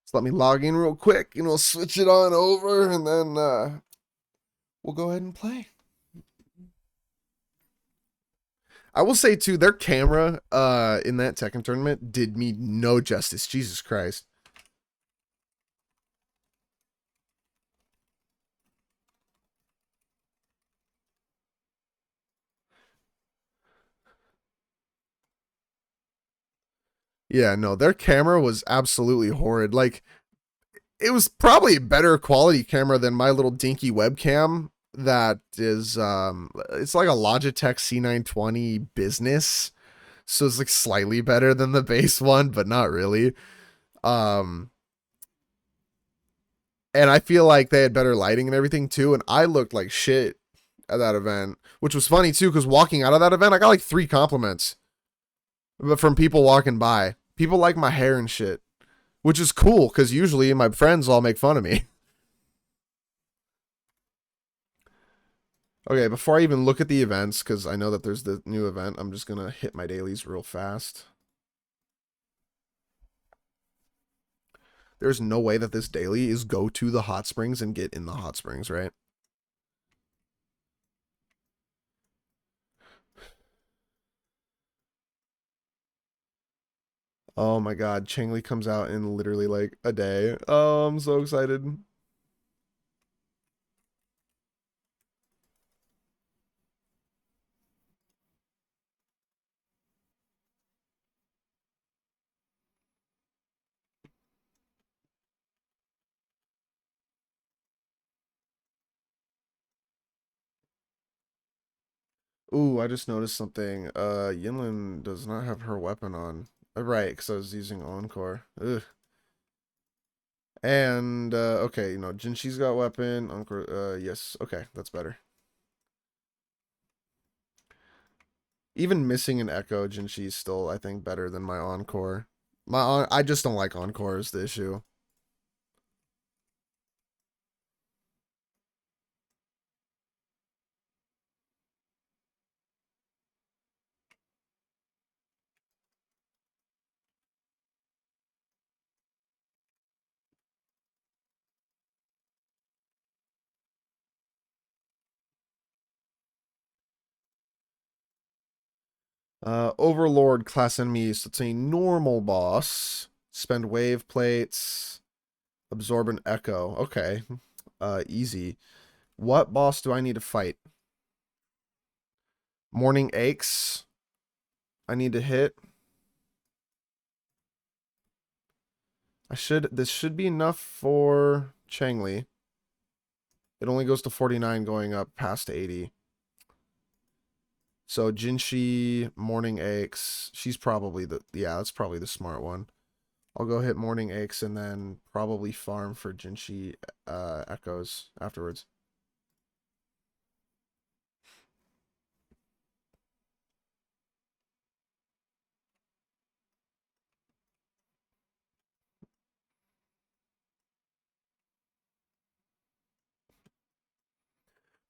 So let me log in real quick and we'll switch it on over and then we'll go ahead and play. I will say too, their camera in that Tekken tournament did me no justice. Jesus Christ. Yeah, no, their camera was absolutely horrid. Like, it was probably a better quality camera than my little dinky webcam that is it's like a Logitech C920 business. So it's like slightly better than the base one, but not really. Um and I feel like they had better lighting and everything too, and I looked like shit at that event, which was funny too cuz walking out of that event I got like 3 compliments but from people walking by. People like my hair and shit, which is cool cuz usually my friends all make fun of me. Okay, before I even look at the events, because I know that there's the new event, I'm just going to hit my dailies real fast. There's no way that this daily is go to the hot springs and get in the hot springs, right? Oh my god, Changli comes out in literally like a day. Oh, I'm so excited. Ooh, I just noticed something. Yinlin does not have her weapon on. Right, because I was using Encore. Ugh. And, okay, Jinshi's got weapon. Encore, yes. Okay, that's better. Even missing an Echo, Jinshi's still, I think, better than my Encore. I just don't like Encore is the issue. Overlord class enemies. So it's a normal boss. Spend wave plates. Absorb an echo. Okay. Easy. What boss do I need to fight? Morning aches. I need to hit. This should be enough for Changli. It only goes to 49 going up past 80. So Jinshi, Morning Aches. She's probably that's probably the smart one. I'll go hit Morning Aches and then probably farm for Jinshi Echoes afterwards.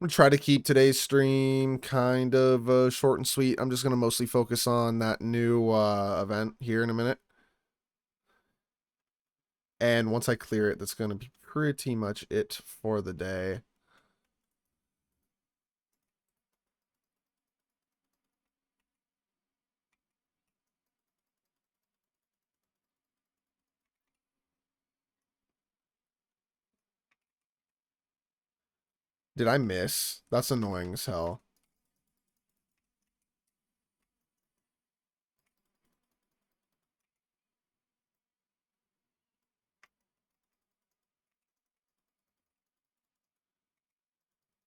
I'm gonna try to keep today's stream kind of short and sweet. I'm just gonna mostly focus on that new event here in a minute. And once I clear it, that's gonna be pretty much it for the day. Did I miss? That's annoying as hell.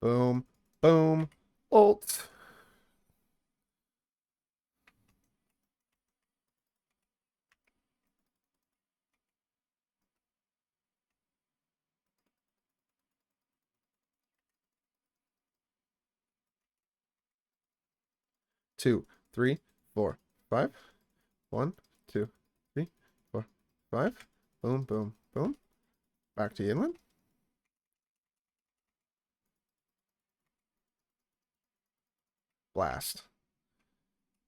Boom, boom, ult. Two, three, four, five. One, two, three, four, five. Boom, boom, boom. Back to Yinlin. Blast.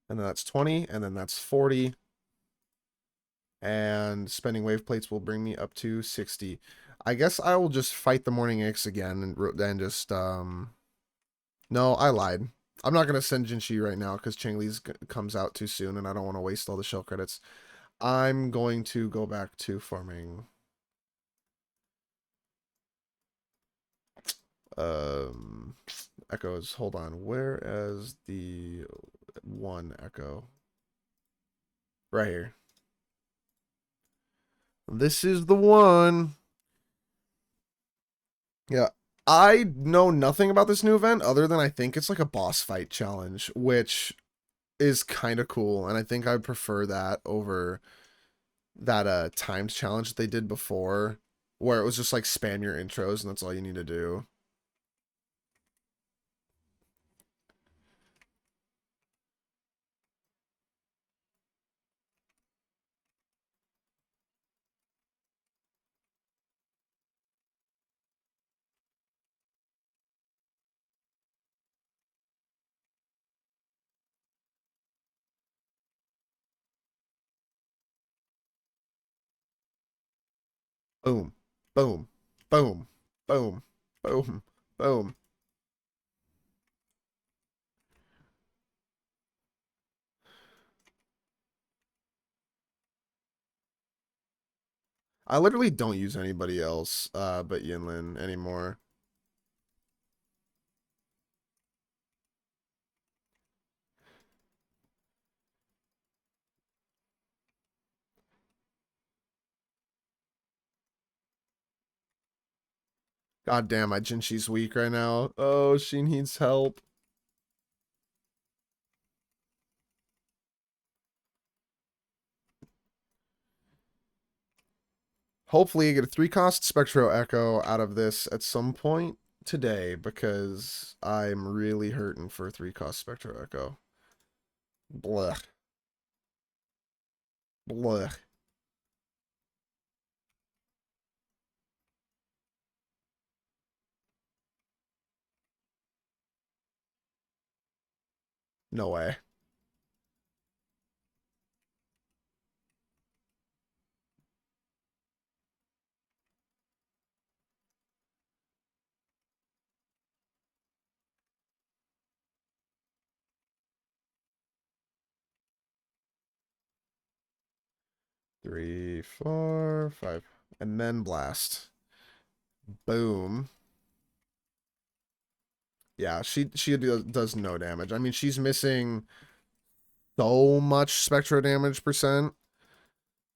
And then that's 20, and then that's 40. and spending wave plates will bring me up to 60. I guess I will just fight the Morning X again and just no, I lied. I'm not gonna send Jinshi right now because Changli's comes out too soon, and I don't want to waste all the shell credits. I'm going to go back to farming. Um, Echoes. Hold on. Where is the one echo? Right here. This is the one. Yeah. I know nothing about this new event other than I think it's like a boss fight challenge, which is kind of cool, and I think I'd prefer that over that timed challenge that they did before, where it was just like spam your intros and that's all you need to do. Boom, boom, boom, boom, boom, boom. I literally don't use anybody else but Yinlin anymore. God damn, my Jinshi's weak right now. Oh, she needs help. Hopefully, I get a 3-cost Spectro Echo out of this at some point today because I'm really hurting for a 3-cost Spectro Echo. Blech. Blech. No way. Three, four, five. And then blast. Boom. Yeah, she does no damage. I mean, she's missing so much Spectro damage percent.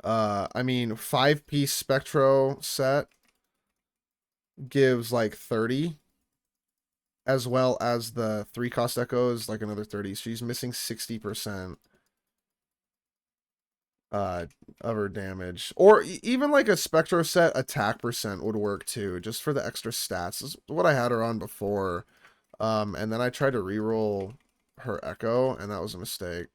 I mean, 5-piece Spectro set gives like 30, as well as the 3-cost Echoes like another 30. She's missing 60% of her damage. Or even like a Spectro set attack percent would work too, just for the extra stats. This is what I had her on before. And then I tried to reroll her Echo, and that was a mistake.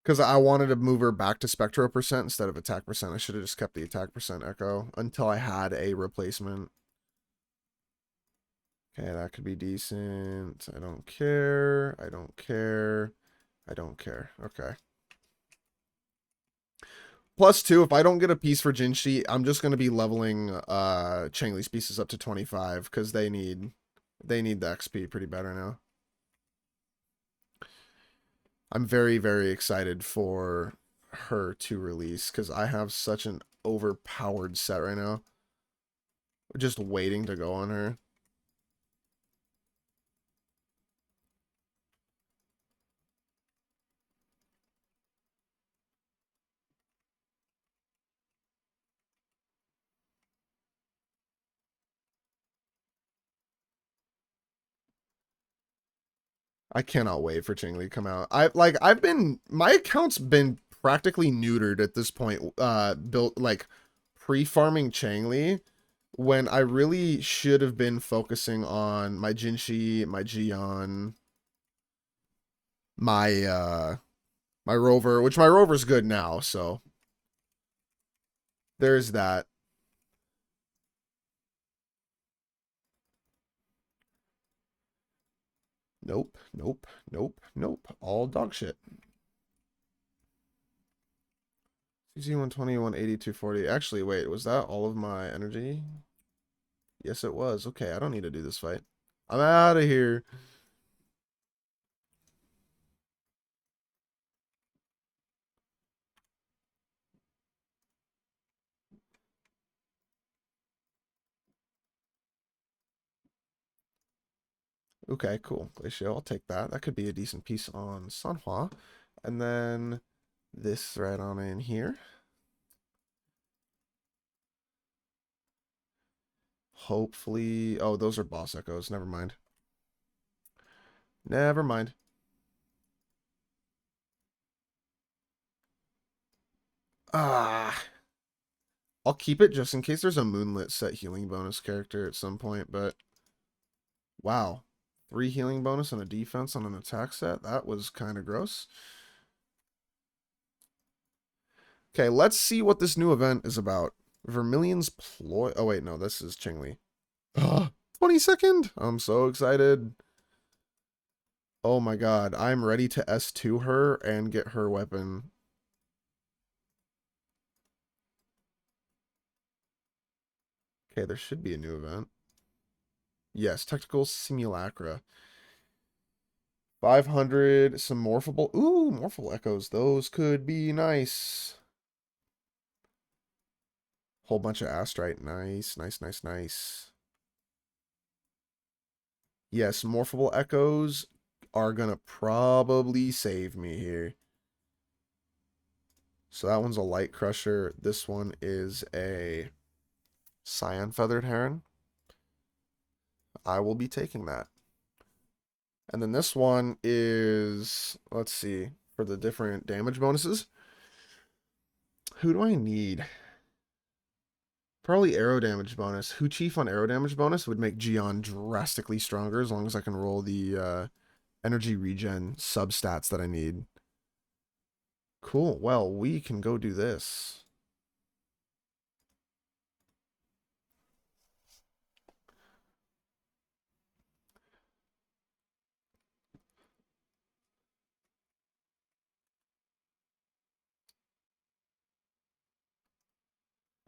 Because I wanted to move her back to Spectro percent instead of attack percent. I should have just kept the attack percent Echo until I had a replacement. Okay, that could be decent. I don't care. I don't care. I don't care. Okay. Plus two, if I don't get a piece for Jinshi, I'm just gonna be leveling Changli's pieces up to 25 because they need the XP pretty better now. I'm very, very excited for her to release because I have such an overpowered set right now. Just waiting to go on her. I cannot wait for Chingli to come out. My account's been practically neutered at this point, built like pre-farming Changli when I really should have been focusing on my Jinshi, my Jian, my my Rover, which my Rover's good now, so There's that. Nope, nope, nope, nope. All dog shit. 60, 120, 180, 240. Actually, wait, was that all of my energy? Yes, it was. Okay, I don't need to do this fight. I'm out of here. Okay, cool. Glacial, I'll take that. That could be a decent piece on Sanhua. And then this right on in here. Hopefully... Oh, those are boss echoes. Never mind. Never mind. Ah. I'll keep it just in case there's a moonlit set healing bonus character at some point, but... Wow. 3 healing bonus and a defense on an attack set? That was kind of gross. Okay, let's see what this new event is about. Vermilion's ploy... Oh, wait, no, this is Chingli. 22nd? I'm so excited. Oh my god, I'm ready to S2 her and get her weapon. Okay, there should be a new event. Yes, Technical Simulacra. 500, some morphable. Ooh, morphable echoes. Those could be nice. Whole bunch of astrite. Nice, nice, nice, nice. Yes, morphable echoes are gonna probably save me here. So that one's a light crusher. This one is a cyan feathered heron. I will be taking that. And then this one is, let's see, for the different damage bonuses. Who do I need? Probably arrow damage bonus. Hu Chief on arrow damage bonus would make Gion drastically stronger as long as I can roll the energy regen substats that I need. Cool. Well, we can go do this.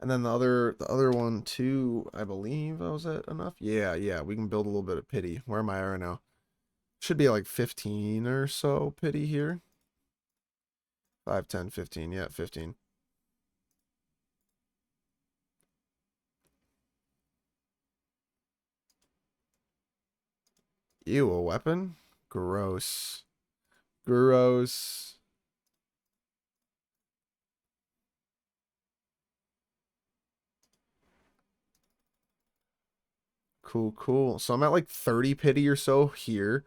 And then the other one too, I believe, was it enough? Yeah, yeah, we can build a little bit of pity. Where am I right now? Should be like 15 or so pity here. 5, 10, 15. Yeah, 15. Ew, a weapon? Gross. Gross. Cool, cool. So I'm at like 30 pity or so here.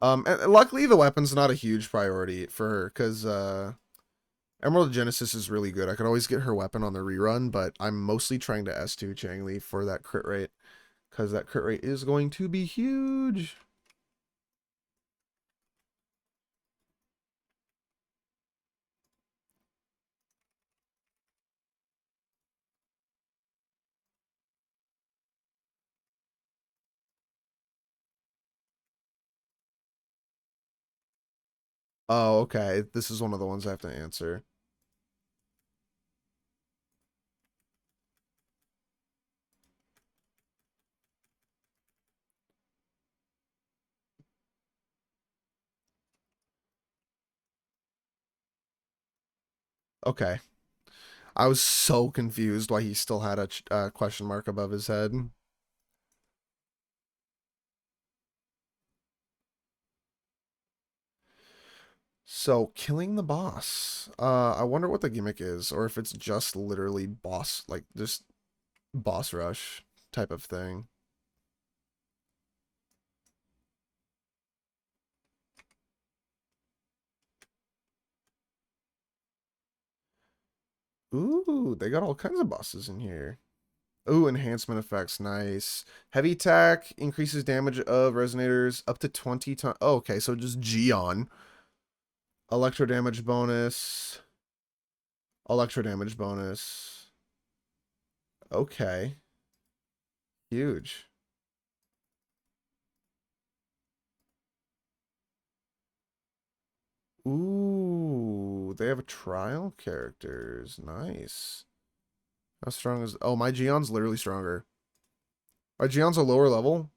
And luckily the weapon's not a huge priority for her, because Emerald Genesis is really good. I could always get her weapon on the rerun, but I'm mostly trying to S2 Changli for that crit rate, because that crit rate is going to be huge. Oh, okay. This is one of the ones I have to answer. Okay. I was so confused why he still had a question mark above his head. So, killing the boss. I wonder what the gimmick is, or if it's just literally boss, like just boss rush type of thing. Ooh, they got all kinds of bosses in here. Ooh, enhancement effects, nice. Heavy attack increases damage of resonators up to 20 times. Oh, okay, so just Gion. Electro damage bonus. Electro damage bonus. Okay. Huge. Ooh, they have a trial characters. Nice. How strong is... Oh, my Geon's literally stronger. My Geon's a lower level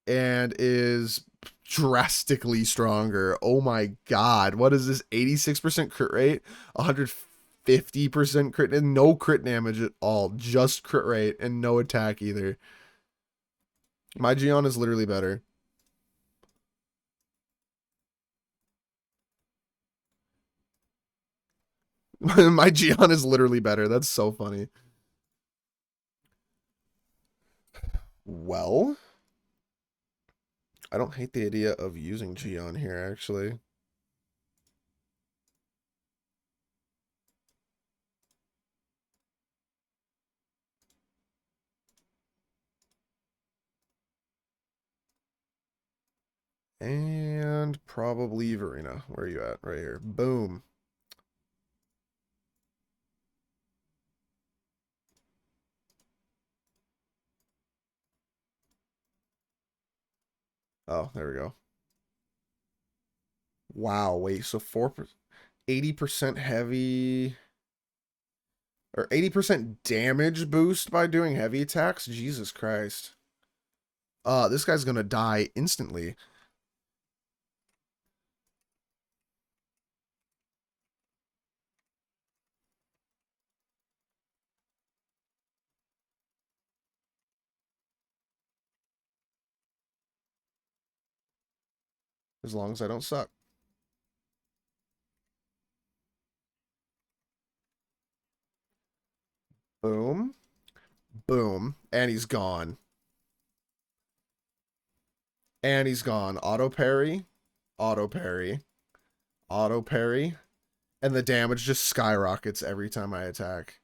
and is drastically stronger. Oh my god. What is this? 86% crit rate? 150% crit and no crit damage at all. Just crit rate and no attack either. My Geon is literally better. My Geon is literally better. That's so funny. Well, I don't hate the idea of using Geon here, actually. And probably Verena. Where are you at? Right here. Boom. Oh, there we go. Wow, wait, so 80% heavy or 80% damage boost by doing heavy attacks? Jesus Christ. This guy's gonna die instantly. As long as I don't suck. Boom. Boom. And he's gone. And he's gone. Auto parry. Auto parry. Auto parry. And the damage just skyrockets every time I attack.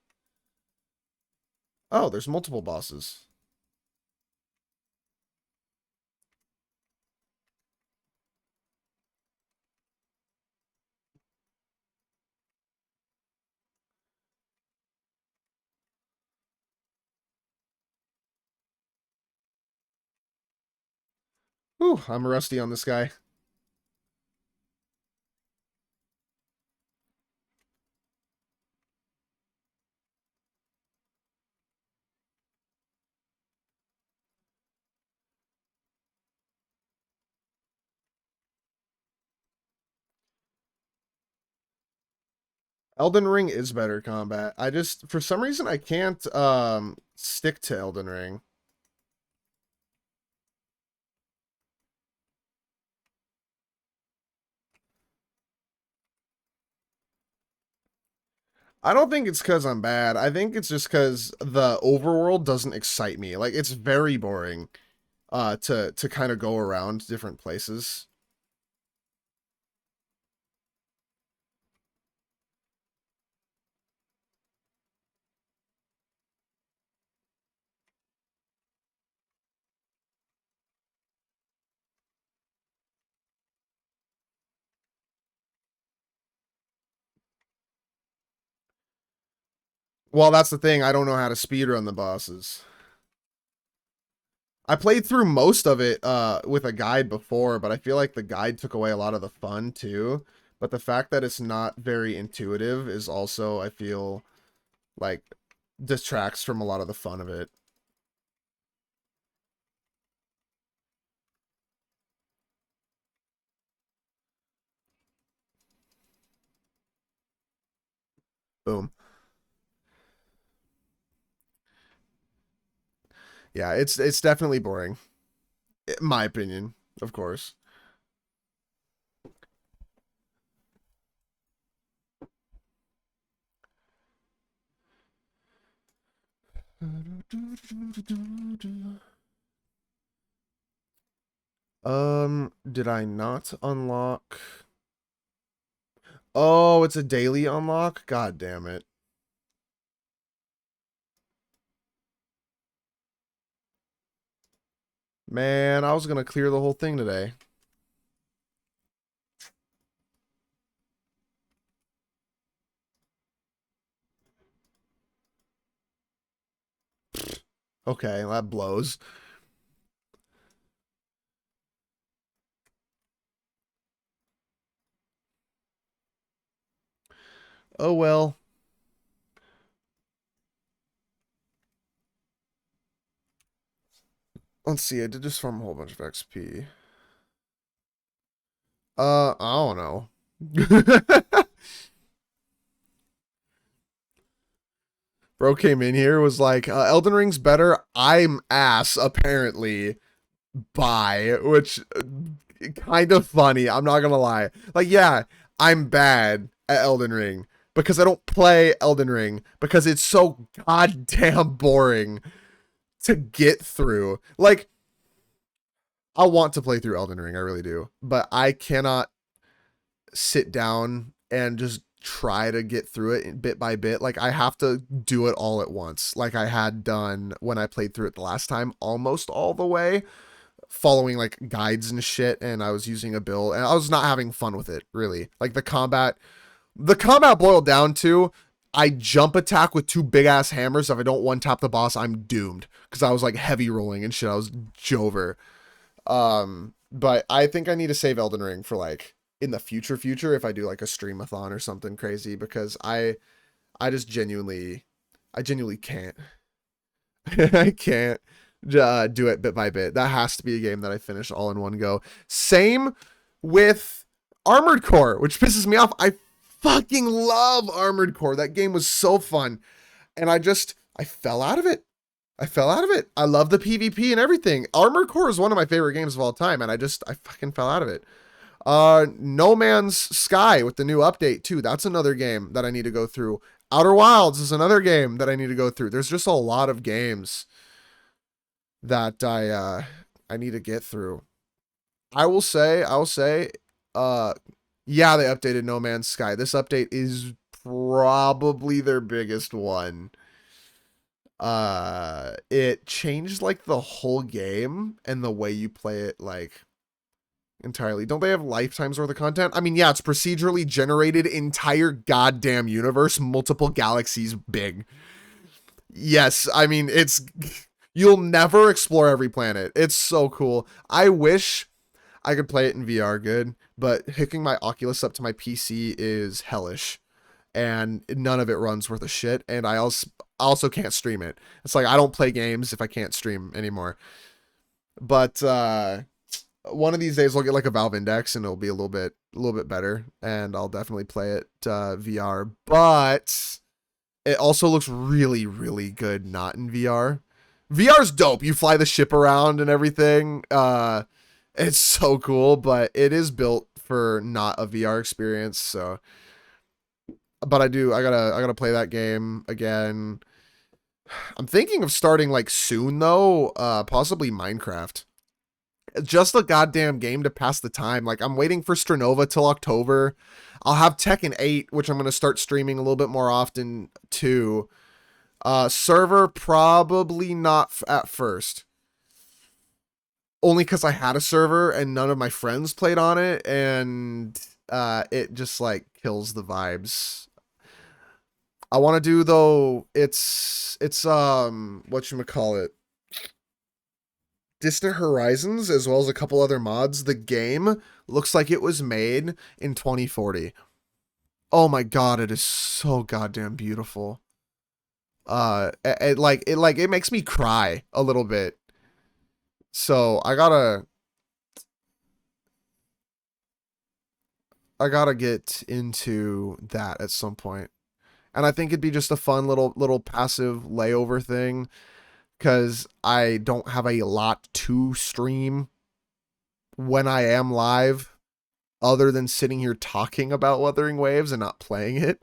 Oh, there's multiple bosses. Ooh, I'm rusty on this guy. Elden Ring is better combat. I just for some reason I can't stick to Elden Ring. I don't think it's because I'm bad. I think it's just because the overworld doesn't excite me. Like it's very boring to kind of go around different places. Well, that's the thing. I don't know how to speedrun the bosses. I played through most of it with a guide before, but I feel like the guide took away a lot of the fun too. But the fact that it's not very intuitive is also, I feel, like detracts from a lot of the fun of it. Boom. Yeah, it's definitely boring. In my opinion, of course. Did I not unlock? Oh, it's a daily unlock? God damn it. Man, I was gonna clear the whole thing today. Okay, that blows. Oh well. Let's see. I did just farm a whole bunch of XP. I don't know. Bro came in here, was like, Elden Ring's better. I'm ass, apparently. Bye. Which, kind of funny. I'm not gonna lie. Like, yeah, I'm bad at Elden Ring because I don't play Elden Ring because it's so goddamn boring to get through. Like, I want to play through Elden Ring, I really do, but I cannot sit down and just try to get through it bit by bit. Like, I have to do it all at once, like I had done when I played through it the last time, almost all the way, following like guides and shit, and I was using a build and I was not having fun with it, really. Like, the combat boiled down to I jump attack with two big ass hammers. If I don't one tap the boss, I'm doomed. Because I was like heavy rolling and shit. I was Jover. But I think I need to save Elden Ring for like in the future if I do like a streamathon or something crazy, because I just genuinely can't. I can't do it bit by bit. That has to be a game that I finish all in one go. Same with Armored Core, which pisses me off. I fucking love Armored Core. That game was so fun. And I fell out of it. I fell out of it. I love the PvP and everything. Armored Core is one of my favorite games of all time, and I fucking fell out of it. No Man's Sky with the new update too. That's another game that I need to go through. Outer Wilds is another game that I need to go through. There's just a lot of games that I need to get through. I will say, uh yeah, they updated No Man's Sky. This update is probably their biggest one. It changed like the whole game and the way you play it, like, entirely. Don't they have lifetimes worth of content? I mean, yeah, it's procedurally generated, entire goddamn universe, multiple galaxies big. Yes, I mean, it's you'll never explore every planet. It's so cool. I wish I could play it in VR good, but hooking my Oculus up to my PC is hellish, and none of it runs worth a shit, and I also can't stream it. It's like I don't play games if I can't stream anymore. But one of these days I'll get like a Valve Index and it'll be a little bit better, and I'll definitely play it VR. But it also looks really really good not in VR. VR's dope. You fly the ship around and everything. It's so cool, but it is built for not a VR experience. So, but I gotta play that game again. I'm thinking of starting like soon though, possibly Minecraft. Just a goddamn game to pass the time. Like, I'm waiting for Stranova till October. I'll have Tekken 8, which I'm gonna start streaming a little bit more often too. Server probably not at first. Only because I had a server and none of my friends played on it, and it just like kills the vibes. I want to do though. It's what you call it, Distant Horizons, as well as a couple other mods. The game looks like it was made in 2040. Oh my god, it is so goddamn beautiful. It makes me cry a little bit. So I gotta get into that at some point. And I think it'd be just a fun little passive layover thing, because I don't have a lot to stream when I am live, other than sitting here talking about Wuthering Waves and not playing it.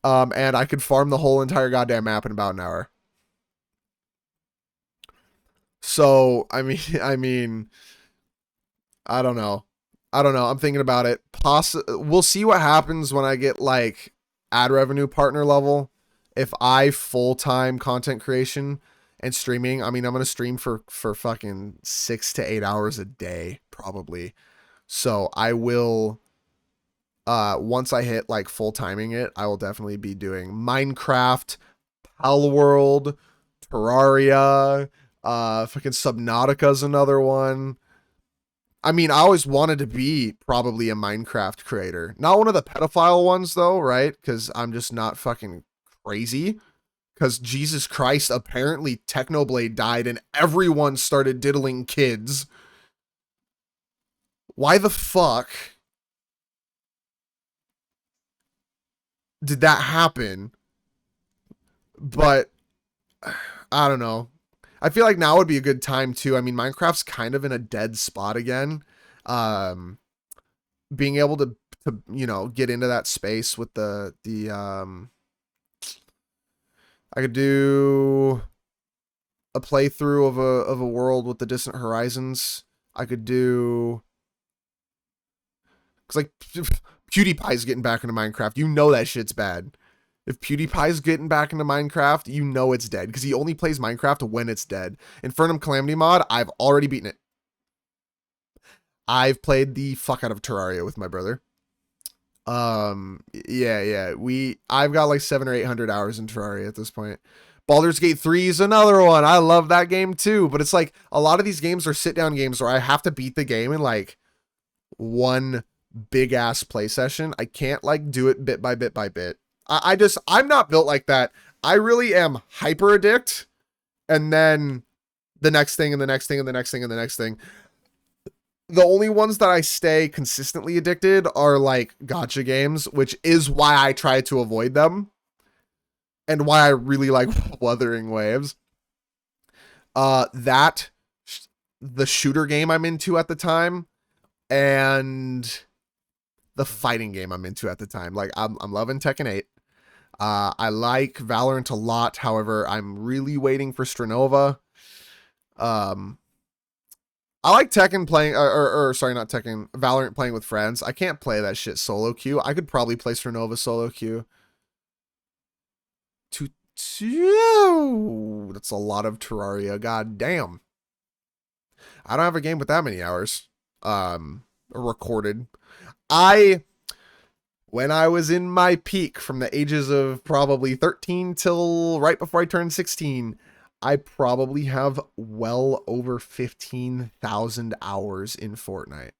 And I could farm the whole entire goddamn map in about an hour. So I mean, I don't know. I don't know. I'm thinking about it. We'll see what happens when I get like ad revenue partner level. If I full time content creation and streaming, I mean, I'm gonna stream for fucking 6 to 8 hours a day probably. So I will. Once I hit like full timing it, I will definitely be doing Minecraft, Pal World, Terraria, fucking Subnautica's another one. I mean, I always wanted to be probably a Minecraft creator. Not one of the pedophile ones though, right? Because I'm just not fucking crazy. Because Jesus Christ, apparently Technoblade died and everyone started diddling kids. Why the fuck did that happen? But I don't know. I feel like now would be a good time too. I mean, Minecraft's kind of in a dead spot again. Um, Being able to get into that space with the I could do a playthrough of a world with the Distant Horizons. I could do because like PewDiePie's getting back into Minecraft. You know that shit's bad. If PewDiePie's getting back into Minecraft, you know it's dead because he only plays Minecraft when it's dead. Infernum Calamity mod, I've already beaten it. I've played the fuck out of Terraria with my brother. Yeah. I've got like 700 or 800 hours in Terraria at this point. Baldur's Gate 3 is another one. I love that game too, but it's like a lot of these games are sit down games where I have to beat the game in like one big ass play session. I can't like do it bit by bit by bit. I'm not built like that. I really am hyper addict, and then the next thing and the next thing and the next thing and the next thing. The only ones that I stay consistently addicted are like gacha games, which is why I try to avoid them and why I really like Wuthering Waves. That the shooter game I'm into at the time and the fighting game I'm into at the time. Like I'm loving Tekken 8. I like Valorant a lot. However, I'm really waiting for Stranova. I like Tekken playing, or sorry, not Tekken, Valorant playing with friends. I can't play that shit solo queue. I could probably play Stranova solo queue. That's a lot of Terraria. God damn. I don't have a game with that many hours. Recorded. When I was in my peak from the ages of probably 13 till right before I turned 16, I probably have well over 15,000 hours in Fortnite.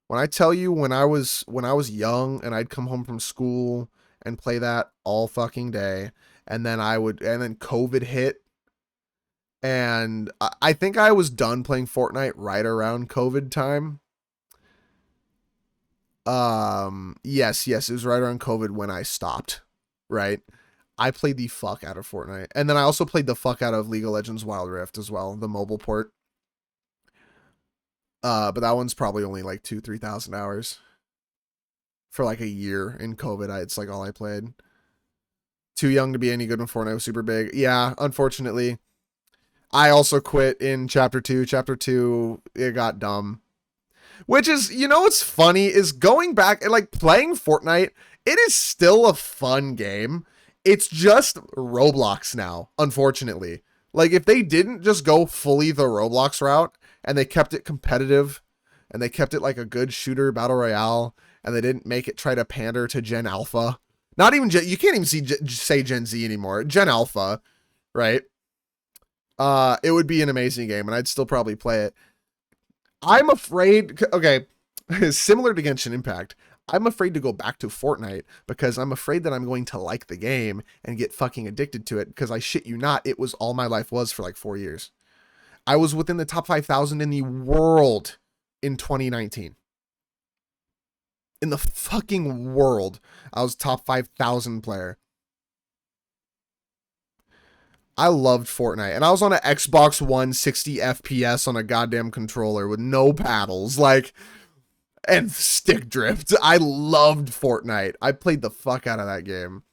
When I tell you when I was young and I'd come home from school and play that all fucking day, and then COVID hit, and I think I was done playing Fortnite right around COVID time. Yes, it was right around COVID when I stopped, right? I played the fuck out of Fortnite. And then I also played the fuck out of League of Legends Wild Rift as well, the mobile port. But that one's probably only like 2,000-3,000 hours. For like a year in COVID, it's like all I played. Too young to be any good when Fortnite was super big. Yeah, unfortunately. I also quit in Chapter 2. Chapter 2, it got dumb. Which is, what's funny is going back and like playing Fortnite, it is still a fun game. It's just Roblox now, unfortunately. Like if they didn't just go fully the Roblox route and they kept it competitive and they kept it like a good shooter battle royale and they didn't make it try to pander to Gen Alpha. Not even you can't even say Gen Z anymore. Gen Alpha, right? It would be an amazing game and I'd still probably play it. I'm afraid, okay, similar to Genshin Impact, I'm afraid to go back to Fortnite because I'm afraid that I'm going to like the game and get fucking addicted to it because I shit you not, it was all my life was for like 4 years. I was within the top 5,000 in the world in 2019. In the fucking world, I was top 5,000 player. I loved Fortnite, and I was on an Xbox One 60 FPS on a goddamn controller with no paddles, like, and stick drift. I loved Fortnite. I played the fuck out of that game,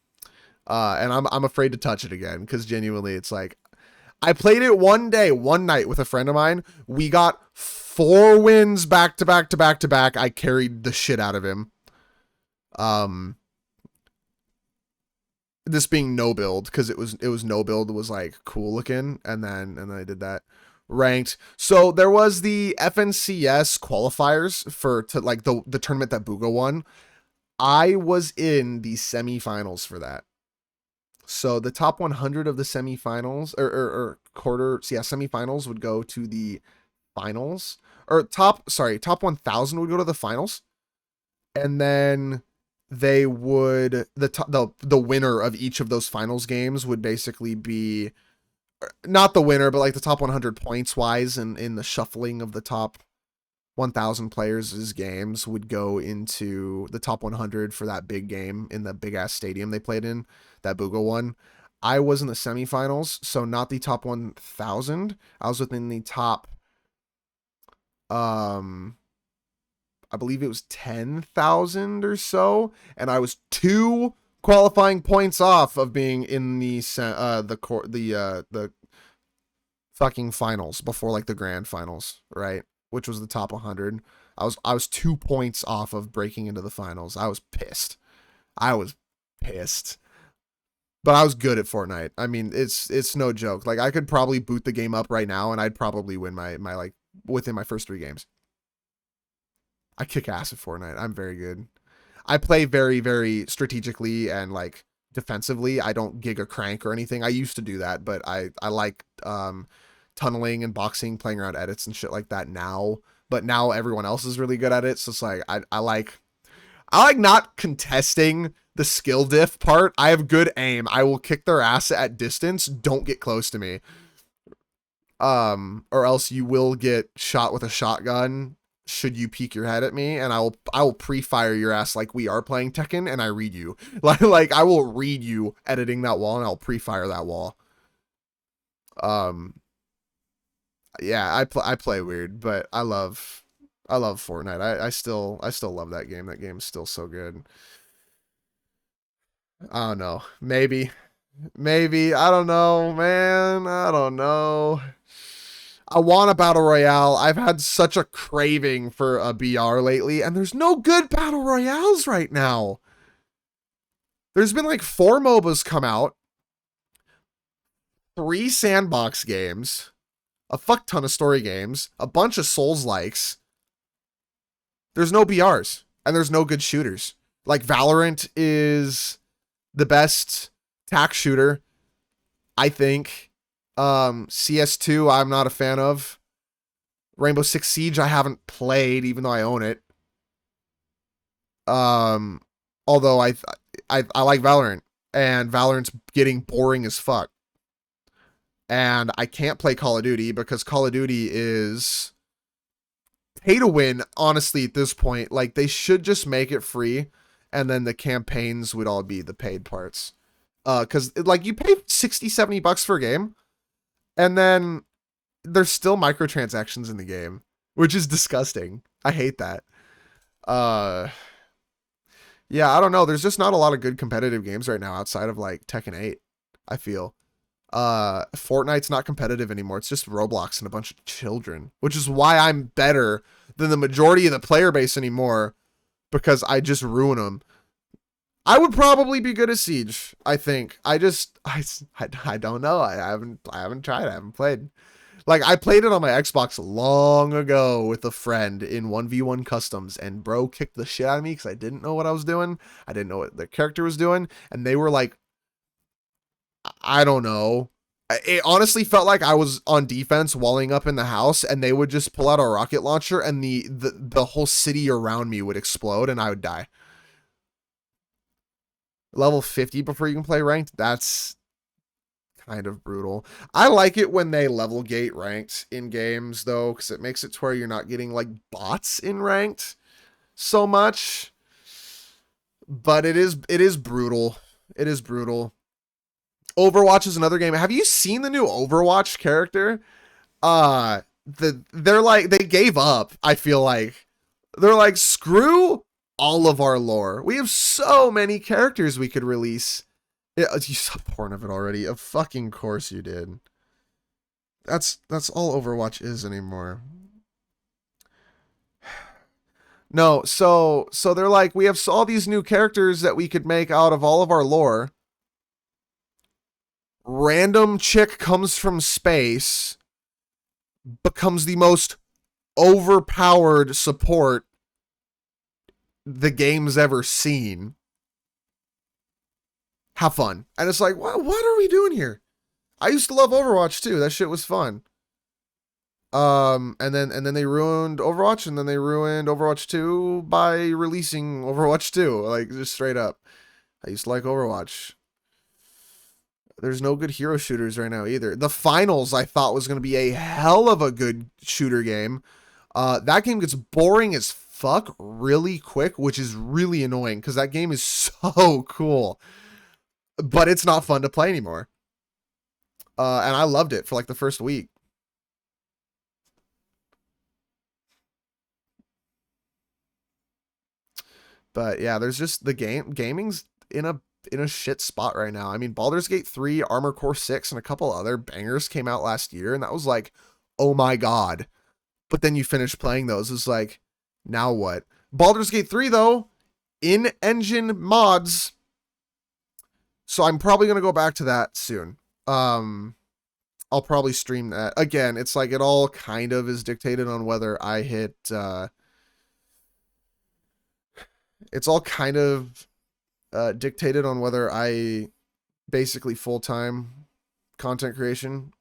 and I'm afraid to touch it again because genuinely, it's like, I played it one night with a friend of mine. We got 4 wins back to back to back to back. I carried the shit out of him. This being no build because it was no build was like cool looking, and then I did that ranked. So there was the FNCS qualifiers for like the tournament that Booga won. I was in the semifinals for that. So the top 100 of the semifinals or quarters, yeah, semifinals would go to the finals, or top 1000 would go to the finals, and then they would the winner of each of those finals games would basically be not the winner, but like the top 100 points wise, and in the shuffling of the top 1000 players' games would go into the top 100 for that big game in the big ass stadium they played in, that Booga one. I was in the semifinals, so not the top 1000. I was within the top, um, I believe it was 10,000 or so, and I was 2 qualifying points off of being in the fucking finals before like the grand finals, right? Which was the top 100. I was 2 points off of breaking into the finals. I was pissed. I was pissed. But I was good at Fortnite. I mean, it's no joke. Like I could probably boot the game up right now and I'd probably win my like within my first 3 games. I kick ass at Fortnite. I'm very good. I play very, very strategically and like defensively. I don't gig a crank or anything. I used to do that, but I like tunneling and boxing, playing around edits and shit like that now. But now everyone else is really good at it. So it's like I like not contesting the skill diff part. I have good aim. I will kick their ass at distance. Don't get close to me. Or else you will get shot with a shotgun should you peek your head at me, and I will pre-fire your ass like we are playing Tekken, and I read you. Like I will read you editing that wall, and I'll pre-fire that wall. Yeah, I play weird, but I love Fortnite. I still love that game. That game's still so good. I don't know. Maybe. I don't know, man. I don't know. I want a battle royale. I've had such a craving for a BR lately, and there's no good battle royales right now. There's been like 4 MOBAs come out, 3 sandbox games, a fuck ton of story games, a bunch of Souls likes. There's no BRs, and there's no good shooters. Like Valorant is the best tac shooter, I think. CS2 I'm not a fan of. Rainbow Six Siege I haven't played, even though I own it. Although I like Valorant, and Valorant's getting boring as fuck. And I can't play Call of Duty because Call of Duty is pay to win, honestly, at this point. Like, they should just make it free, and then the campaigns would all be the paid parts. Because, like, you pay 60, 70 bucks for a game, and then there's still microtransactions in the game, which is disgusting. I hate that. Yeah, I don't know. There's just not a lot of good competitive games right now outside of, like, Tekken 8, I feel. Fortnite's not competitive anymore. It's just Roblox and a bunch of children, which is why I'm better than the majority of the player base anymore, because I just ruin them. I would probably be good at Siege, I think. I don't know. I haven't tried. I haven't played. Like, I played it on my Xbox long ago with a friend in 1v1 customs, and bro kicked the shit out of me because I didn't know what I was doing. I didn't know what the character was doing, and they were like, I don't know. It honestly felt like I was on defense walling up in the house, and they would just pull out a rocket launcher, and the whole city around me would explode, and I would die. Level 50 before you can play ranked, that's kind of brutal. I like it when they level gate ranked in games, though, because it makes it to where you're not getting, like, bots in ranked so much. But it is brutal. It is brutal. Overwatch is another game. Have you seen the new Overwatch character? They're like, they gave up, I feel like. They're like, screw all of our lore. We have so many characters we could release. Yeah, you saw porn of it already. Of fucking course you did. That's all Overwatch is anymore. No, so they're like, we have all these new characters that we could make out of all of our lore. Random chick comes from space, becomes the most overpowered support the game's ever seen. have fun. And it's like, what are we doing here? I used to love Overwatch too. That shit was fun. And then they ruined Overwatch, and then they ruined Overwatch 2 by releasing Overwatch 2. Like, just straight up. I used to like Overwatch. There's no good hero shooters right now either. The finals I thought was going to be a hell of a good shooter game. That game gets boring as fuck really quick, which is really annoying because that game is so cool. But it's not fun to play anymore. And I loved it for like the first week. But yeah, there's just the gaming's in a shit spot right now. I mean, Baldur's Gate 3, Armor Core 6, and a couple other bangers came out last year, and that was like, oh my god. But then you finish playing those, it's like, now what? Baldur's Gate 3 though, in-engine mods. So I'm probably gonna go back to that soon. I'll probably stream that. Again, it's like it all kind of is dictated on whether I hit it's all kind of dictated on whether I basically full-time content creation.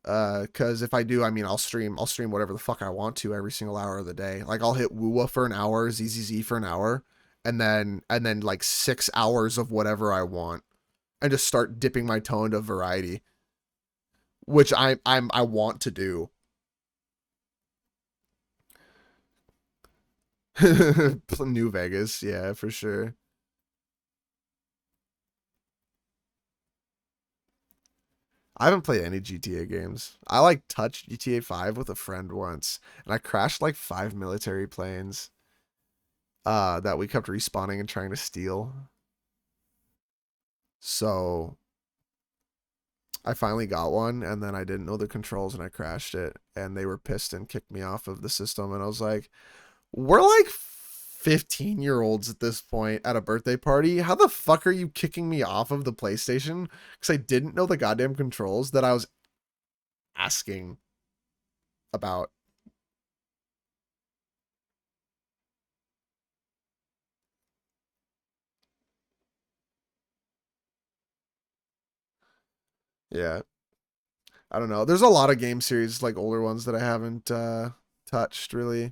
Because if I do, I mean, I'll stream whatever the fuck I want to every single hour of the day. Like I'll hit Woowa for an hour, ZZZ for an hour, and then like 6 hours of whatever I want, and just start dipping my toe into variety, which I want to do. New Vegas, yeah, for sure. I haven't played any GTA games. I like touched GTA 5 with a friend once, and I crashed like 5 military planes that we kept respawning and trying to steal. So I finally got one, and then I didn't know the controls and I crashed it, and they were pissed and kicked me off of the system. And I was like, we're like 15-year-olds at this point at a birthday party. How the fuck are you kicking me off of the PlayStation? Because I didn't know the goddamn controls that I was asking about. Yeah. I don't know. There's a lot of game series, like older ones, that I haven't touched really.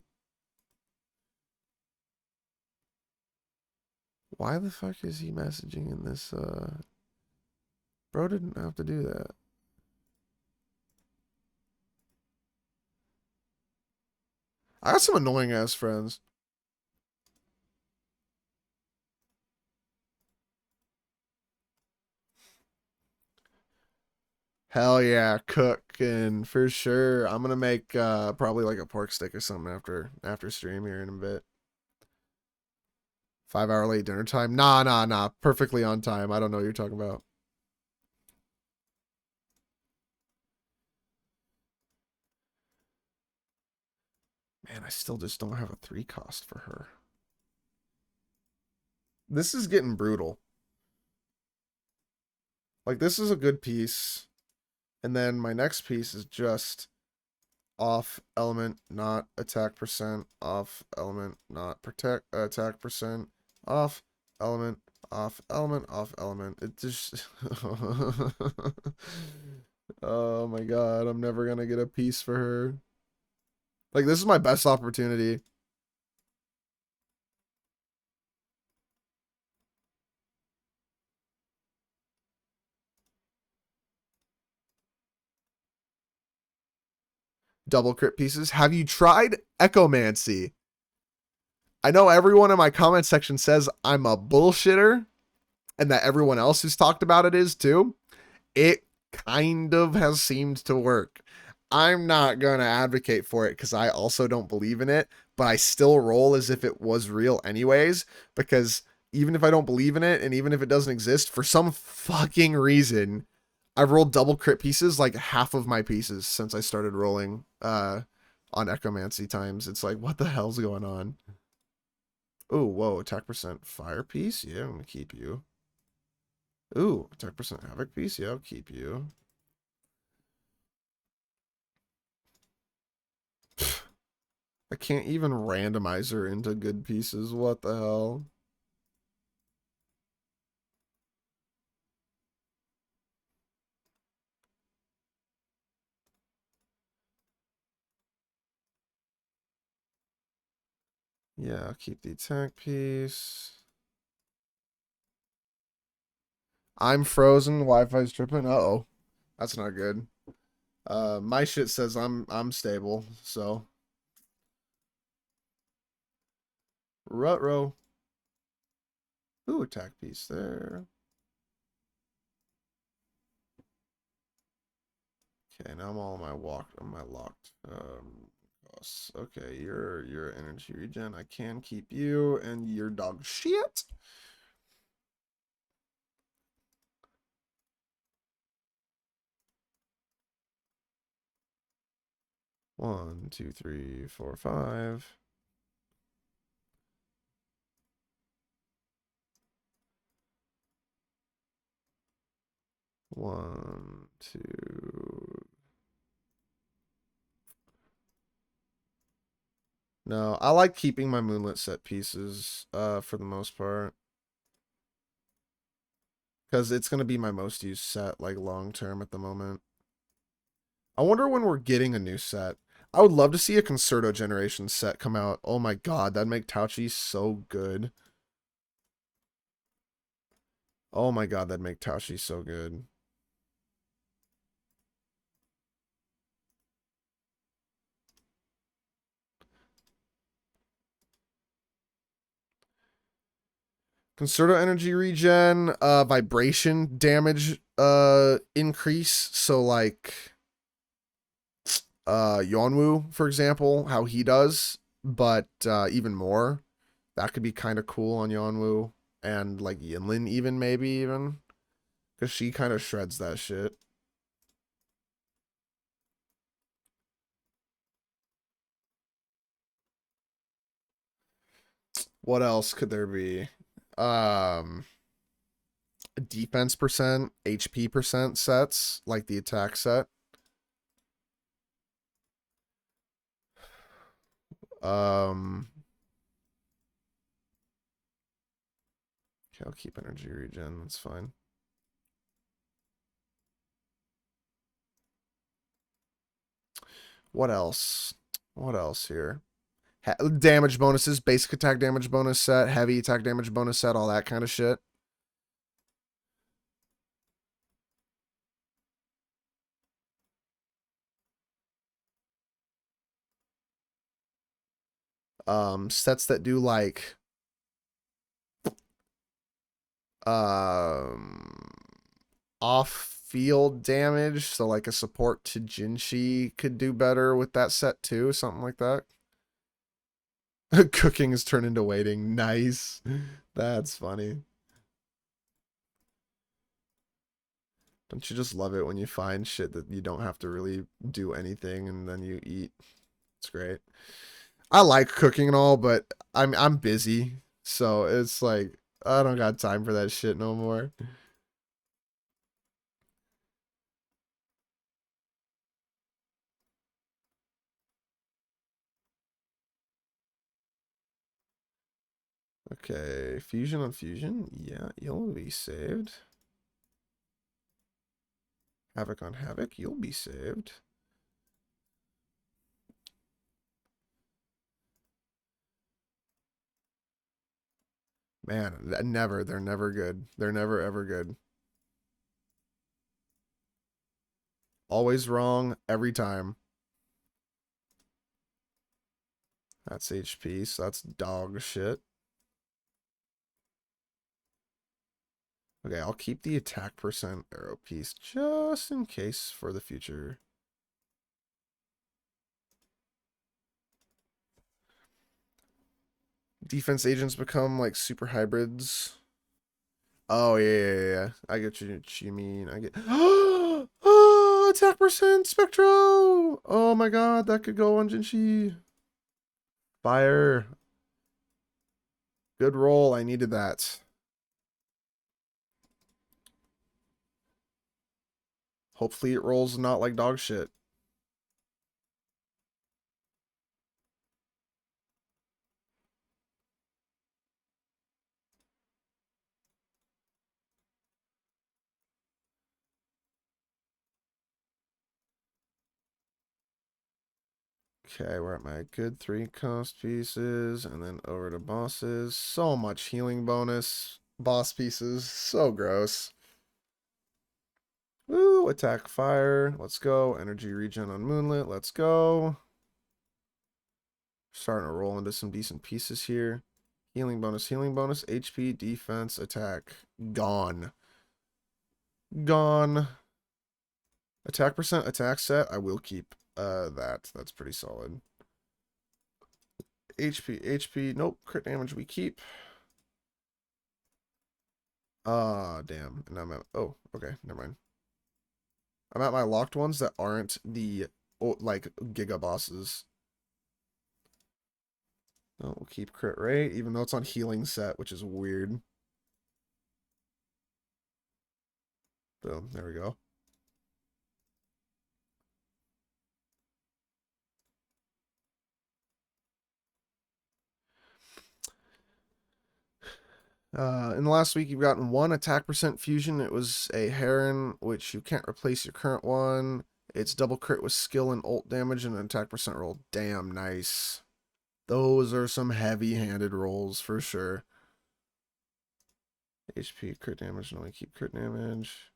Why the fuck is he messaging in this? Bro didn't have to do that. I got some annoying ass friends. Hell yeah, cooking for sure. I'm gonna make probably like a pork stick or something after stream here in a bit. 5 hour late dinner time. Nah. Perfectly on time. I don't know what you're talking about. Man, I still just don't have a 3 cost for her. This is getting brutal. Like this is a good piece. And then my next piece is just off element, not attack percent, off element, not protect attack percent, off element, off element, off element. It just oh my god, I'm never gonna get a piece for her. Like this is my best opportunity. Double crit pieces. Have you tried Echomancy? I know everyone in my comment section says I'm a bullshitter and that everyone else who's talked about it is too. It kind of has seemed to work. I'm not going to advocate for it because I also don't believe in it, but I still roll as if it was real anyways, because even if I don't believe in it and even if it doesn't exist, for some fucking reason, I've rolled double crit pieces like half of my pieces since I started rolling on Echomancy times. It's like, what the hell's going on? Oh, whoa, attack percent fire piece? Yeah, I'm gonna keep you. Ooh, attack percent havoc piece? Yeah, I'll keep you. I can't even randomize her into good pieces. What the hell? Yeah, I'll keep the attack piece. I'm frozen. Wi-Fi's tripping. Uh-oh. That's not good. My shit says I'm stable, so Rutro. Ooh, attack piece there. Okay, now I'm all on my locked costs. Okay, you're energy regen. I can keep you, and you're dog shit. One, two, three, four, five. One, two. No, I like keeping my moonlit set pieces for the most part. Because it's gonna be my most used set, like long term at the moment. I wonder when we're getting a new set. I would love to see a Concerto Generation set come out. Oh my god, that'd make Tauchi so good. Oh my god, that'd make Tauchi so good. Concerto energy regen, vibration damage increase. So like Yonwoo, for example, how he does, but even more. That could be kind of cool on Yonwoo. And like Yinlin even maybe even. Because she kind of shreds that shit. What else could there be? Um Defense percent, HP percent sets, like the attack set. Um Okay, I'll keep energy regen, that's fine. What else? What else here? Damage bonuses, basic attack damage bonus set, heavy attack damage bonus set, all that kind of shit. Sets that do like um off field damage, so like a support to Jinshi could do better with that set too, something like that. Cooking is turned into waiting. Nice. That's funny. Don't you just love it when you find shit that you don't have to really do anything and then you eat? It's great. I like cooking and all, but I'm busy, so it's like I don't got time for that shit no more. Okay, fusion on fusion. Yeah, you'll be saved. Havoc on havoc. You'll be saved. Man, never. They're never good. They're never ever good. Always wrong every time. That's HP, so that's dog shit. Okay, I'll keep the attack percent arrow piece just in case for the future. Defense agents become like super hybrids. Oh yeah. I get what you mean. I get oh, attack percent Spectro. Oh my god, that could go on Jinshi. Fire. Good roll. I needed that. Hopefully it rolls not like dog shit. Okay, we're at my good 3 cost pieces, and then over to bosses. So much healing bonus. Boss pieces, so gross. Woo, attack fire. Let's go. Energy regen on Moonlit. Let's go. Starting to roll into some decent pieces here. Healing bonus, HP, defense, attack. Gone. Gone. Attack percent, attack set. I will keep that. That's pretty solid. HP. Nope. Crit damage we keep. Ah, damn. And I'm at... Oh, okay. Never mind. I'm at my locked ones that aren't the, like, Giga bosses. Oh, we'll keep crit rate, even though it's on healing set, which is weird. Boom. There we go. In the last week, you've gotten 1 attack percent fusion. It was a Heron, which you can't replace your current one. It's double crit with skill and ult damage and an attack percent roll. Damn, nice. Those are some heavy-handed rolls for sure. HP, crit damage, and only keep crit damage.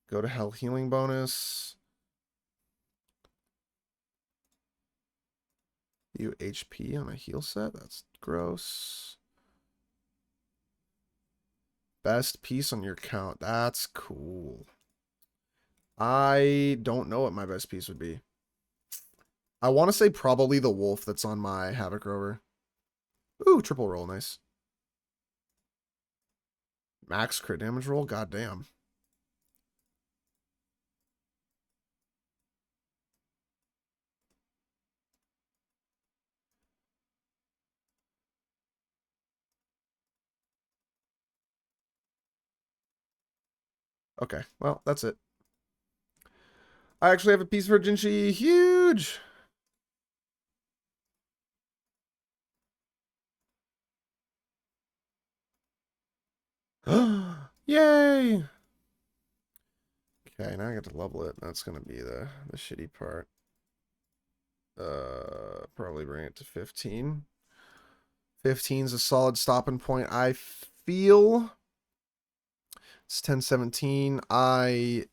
Go to hell healing bonus. You HP on a heal set? That's gross. Best piece on your count. That's cool. I don't know what my best piece would be. I want to say probably the wolf that's on my Havoc Rover. Ooh, triple roll. Nice. Max crit damage roll? Goddamn. Okay, well, that's it. I actually have a piece for Jinshi. Huge! Yay! Okay, now I get to level it. That's gonna be the shitty part. Probably bring it to 15. 15 is a solid stopping point, I feel. It's 10-17. I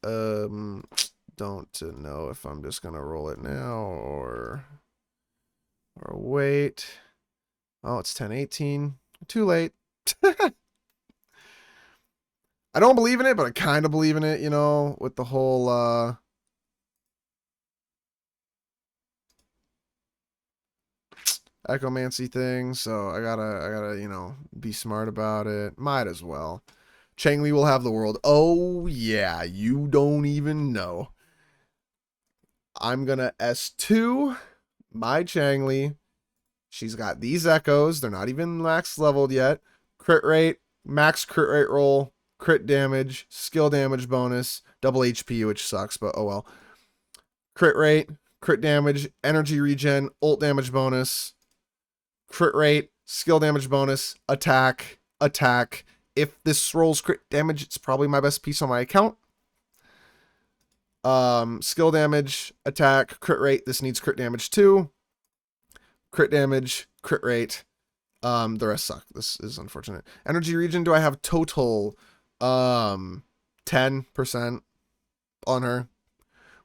don't know if I'm just gonna roll it now or wait. Oh, it's 10-18. Too late. I don't believe in it, but I kind of believe in it, you know, with the whole echomancy thing. So I gotta, you know, be smart about it. Might as well. Changli will have the world. Oh yeah, you don't even know. I'm gonna S2 my Changli. She's got these echoes. They're not even max leveled yet. Crit rate, max crit rate roll, crit damage, skill damage bonus, double HP, which sucks, but oh well. Crit rate, crit damage, energy regen, ult damage bonus, crit rate, skill damage bonus, attack, attack. If this rolls crit damage, it's probably my best piece on my account. Skill damage, attack, crit rate. This needs crit damage too. Crit damage, crit rate. The rest suck. This is unfortunate. Energy regen, do I have total 10% on her?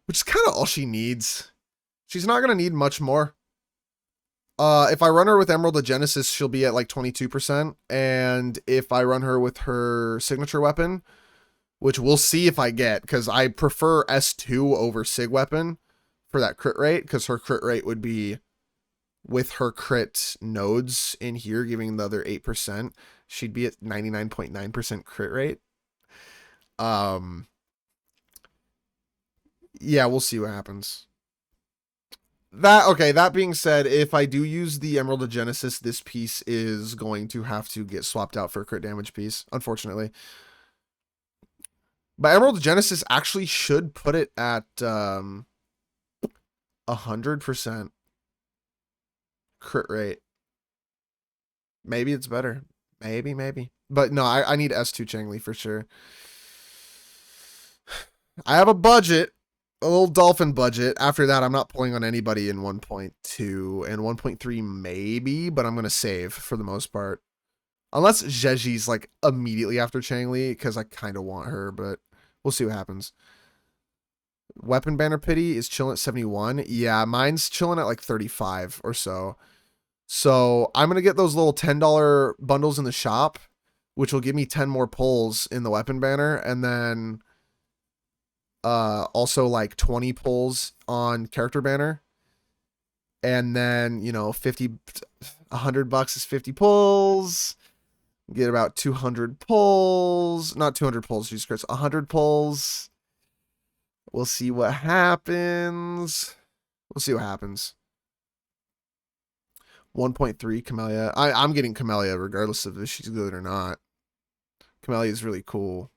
Which is kind of all she needs. She's not gonna need much more. If I run her with Emerald of Genesis, she'll be at like 22%. And if I run her with her signature weapon, which we'll see if I get, because I prefer S2 over Sig weapon for that crit rate, because her crit rate would be with her crit nodes in here, giving the other 8%. She'd be at 99.9% crit rate. Yeah, we'll see what happens. That being said, if I do use the Emerald of Genesis, this piece is going to have to get swapped out for a crit damage piece, unfortunately. But Emerald of Genesis actually should put it at 100% crit rate. Maybe it's better. Maybe. But no, I need S2 Changli for sure. I have a budget. a little dolphin budget. After that, I'm not pulling on anybody in 1.2 and 1.3 maybe, but I'm gonna save for the most part. Unless Zheji's like immediately after Changli, because I kind of want her, but we'll see what happens. Weapon banner pity is chilling at 71. Yeah, mine's chilling at like 35 or so. So I'm gonna get those little $10 bundles in the shop, which will give me 10 more pulls in the weapon banner, and then also like 20 pulls on character banner. And then, you know, 100 bucks is 50 pulls. Get about 200 pulls. Not 200 pulls, Jesus Christ. 100 pulls. We'll see what happens. We'll see what happens. 1.3 Camellia. I'm getting Camellia regardless of if she's good or not. Camellia is really cool.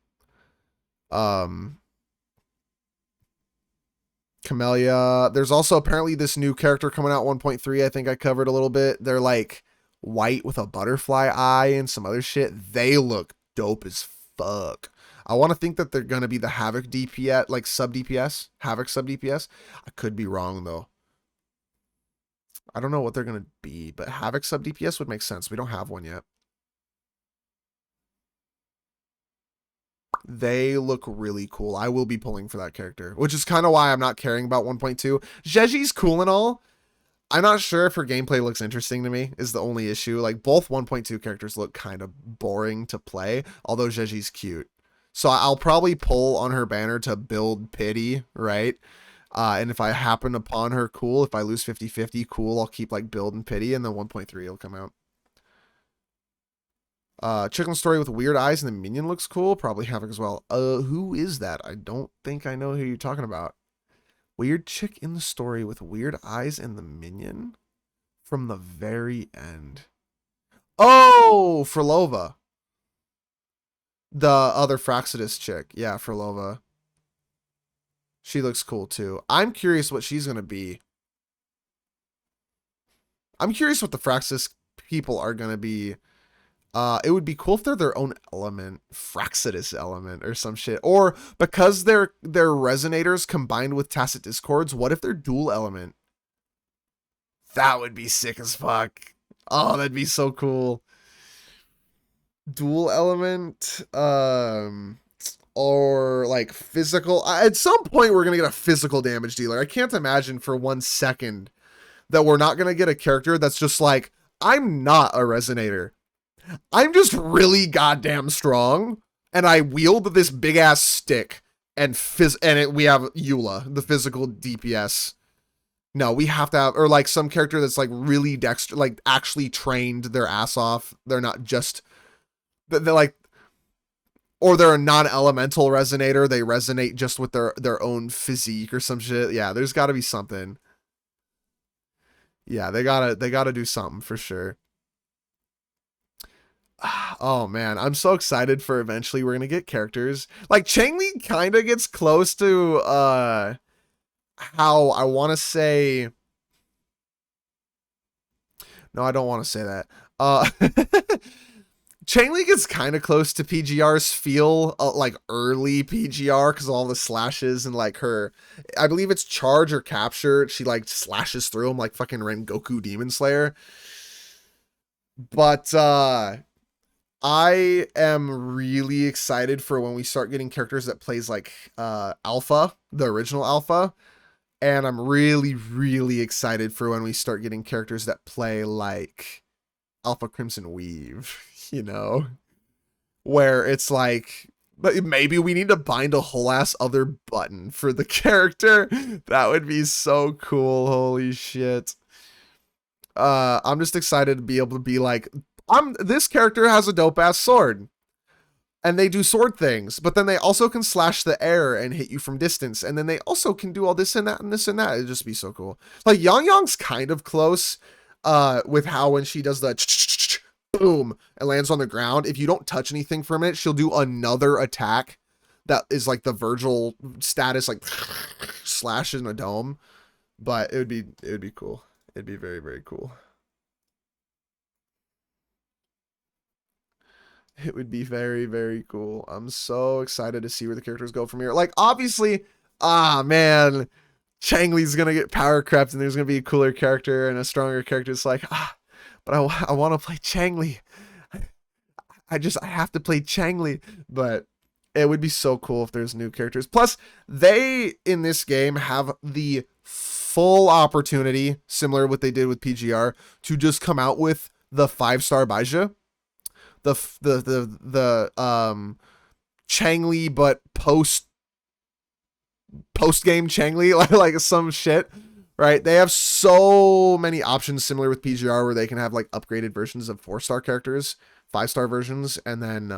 Camellia. There's also apparently this new character coming out 1.3. I think I covered a little bit. They're like white with a butterfly eye and some other shit. They look dope as fuck. I want to think that they're going to be the Havoc DPS, like sub DPS, Havoc sub DPS. I could be wrong though. I don't know what they're going to be, but Havoc sub DPS would make sense. We don't have one yet. They look really cool. I will be pulling for that character, which is kind of why I'm not caring about 1.2. Zheji's cool and all. I'm not sure if her gameplay looks interesting to me is the only issue. Like both 1.2 characters look kind of boring to play, although Zheji's cute. So I'll probably pull on her banner to build pity, right? And if I happen upon her, cool. If I lose 50-50, cool. I'll keep like build and pity, and then 1.3 will come out. Chicken Story with weird eyes and the minion looks cool. Probably Havoc as well. Who is that? I don't think I know who you're talking about. Weird chick in the story with weird eyes and the minion from the very end. Oh, Frolova. The other Fraxidus chick. Yeah, Frolova. She looks cool too. I'm curious what she's going to be. I'm curious what the Fraxidus people are going to be. It would be cool if they're their own element, Fraxidus element or some shit. Or because they're resonators combined with tacit discords, what if they're dual element? That would be sick as fuck. Oh, that'd be so cool. Dual element, or like physical. At some point, we're gonna get a physical damage dealer. I can't imagine for 1 second that we're not gonna get a character that's just like, I'm not a resonator. I'm just really goddamn strong, and I wield this big ass stick, and we have Eula, the physical DPS. No, we have to have, or like some character that's like really dexter, like actually trained their ass off. They're not just, they're like, or they're a non-elemental resonator. They resonate just with their own physique or some shit. Yeah, there's got to be something. Yeah, they gotta do something for sure. Oh man, I'm so excited for eventually we're gonna get characters. Like Changli kind of gets close to how I want to say. No, I don't want to say that. Changli gets kind of close to PGR's feel, like early PGR, because all the slashes and like her, I believe it's charge or capture. She like slashes through him like fucking Rengoku Demon Slayer. But I am really excited for when we start getting characters that plays like Alpha, the original Alpha. And I'm really, really excited for when we start getting characters that play like Alpha Crimson Weave, you know? Where it's like, but maybe we need to bind a whole ass other button for the character. That would be so cool. Holy shit. I'm just excited to be able to be like, this character has a dope ass sword. And they do sword things, but then they also can slash the air and hit you from distance. And then they also can do all this and that and this and that. It'd just be so cool. Like Yang Yang's kind of close with how when she does the boom and lands on the ground, if you don't touch anything for a minute, she'll do another attack that is like the Virgil status, like slash in a dome. But it would be cool. It'd be very, very cool. It would be very, very cool. I'm so excited to see where the characters go from here. Like, obviously, ah, man, Chang Li's gonna get power crept and there's gonna be a cooler character and a stronger character. It's like, but I want to play Chang Li. I have to play Chang Li. But it would be so cool if there's new characters. Plus, they in this game have the full opportunity, similar to what they did with PGR, to just come out with the 5-star Baizha, the Chang Li, but post game Chang Li, like some shit. Right, they have so many options similar with PGR where they can have like upgraded versions of 4-star characters, 5-star versions, and then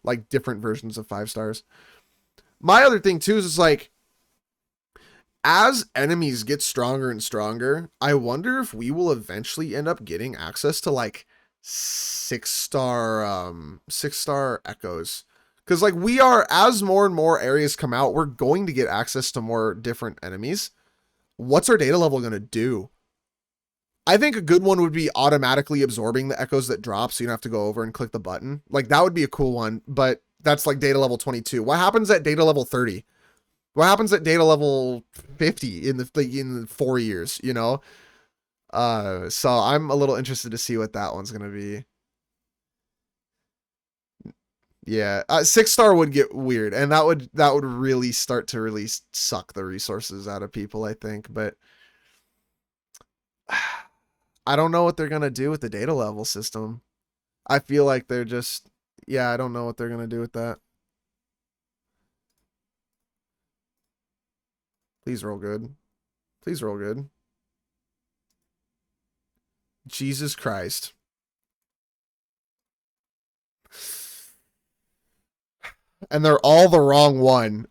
like different versions of 5 stars. My other thing too is like, as enemies get stronger and stronger, I wonder if we will eventually end up getting access to like 6-star echoes. Because like we are, as more and more areas come out, we're going to get access to more different enemies. What's our data level going to do? I think a good one would be automatically absorbing the echoes that drop, so you don't have to go over and click the button. Like, that would be a cool one, but that's like data level 22. What happens at data level 30? What happens at data level 50 in the 4 years, you know? So I'm a little interested to see what that one's going to be. Yeah, 6-star would get weird, and that would really start to really suck the resources out of people, I think. But I don't know what they're gonna do with the data level system. I feel like they're just, yeah, I don't know what they're gonna do with that. Please roll good. Please roll good. Jesus Christ. And they're all the wrong one.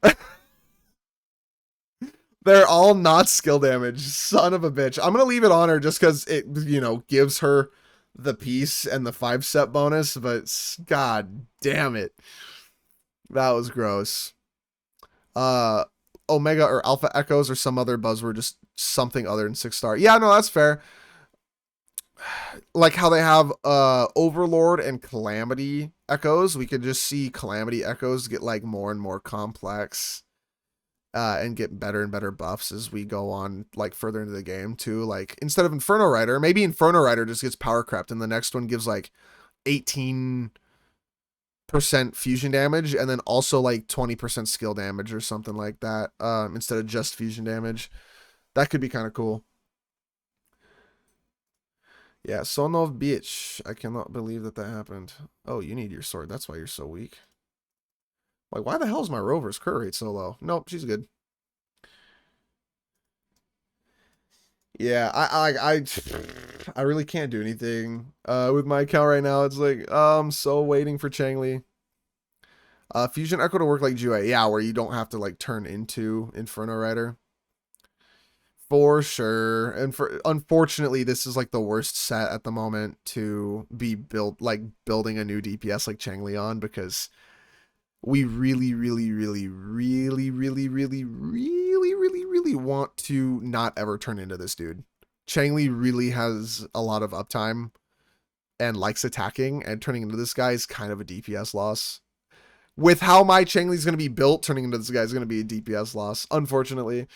They're all not skill damage. Son of a bitch. I'm going to leave it on her just because it, you know, gives her the piece and the 5-step bonus, but god damn it. That was gross. Omega or Alpha Echoes or some other buzzword, just something other than 6-star. Yeah, no, that's fair. Like how they have Overlord and Calamity Echoes. We could just see Calamity Echoes get like more and more complex. And get better and better buffs as we go on, like further into the game too. Like instead of Inferno Rider, maybe Inferno Rider just gets power crept, and the next one gives like 18% fusion damage, and then also like 20% skill damage or something like that. Instead of just fusion damage, that could be kind of cool. Yeah, son of bitch. I cannot believe that happened. Oh, you need your sword. That's why you're so weak. Like, why the hell is my Rover's crit rate so low? Nope, she's good. Yeah, I really can't do anything with my account right now. It's like, I'm so waiting for Chang Li. Fusion Echo to work like Jue. Yeah, where you don't have to like turn into Inferno Rider. For sure. And unfortunately, this is like the worst set at the moment to be building a new DPS like Chang Li on, because we really want to not ever turn into this dude. Chang Li really has a lot of uptime and likes attacking, and turning into this guy is kind of a DPS loss. With how my Chang Li's going to be built, turning into this guy is going to be a DPS loss, unfortunately.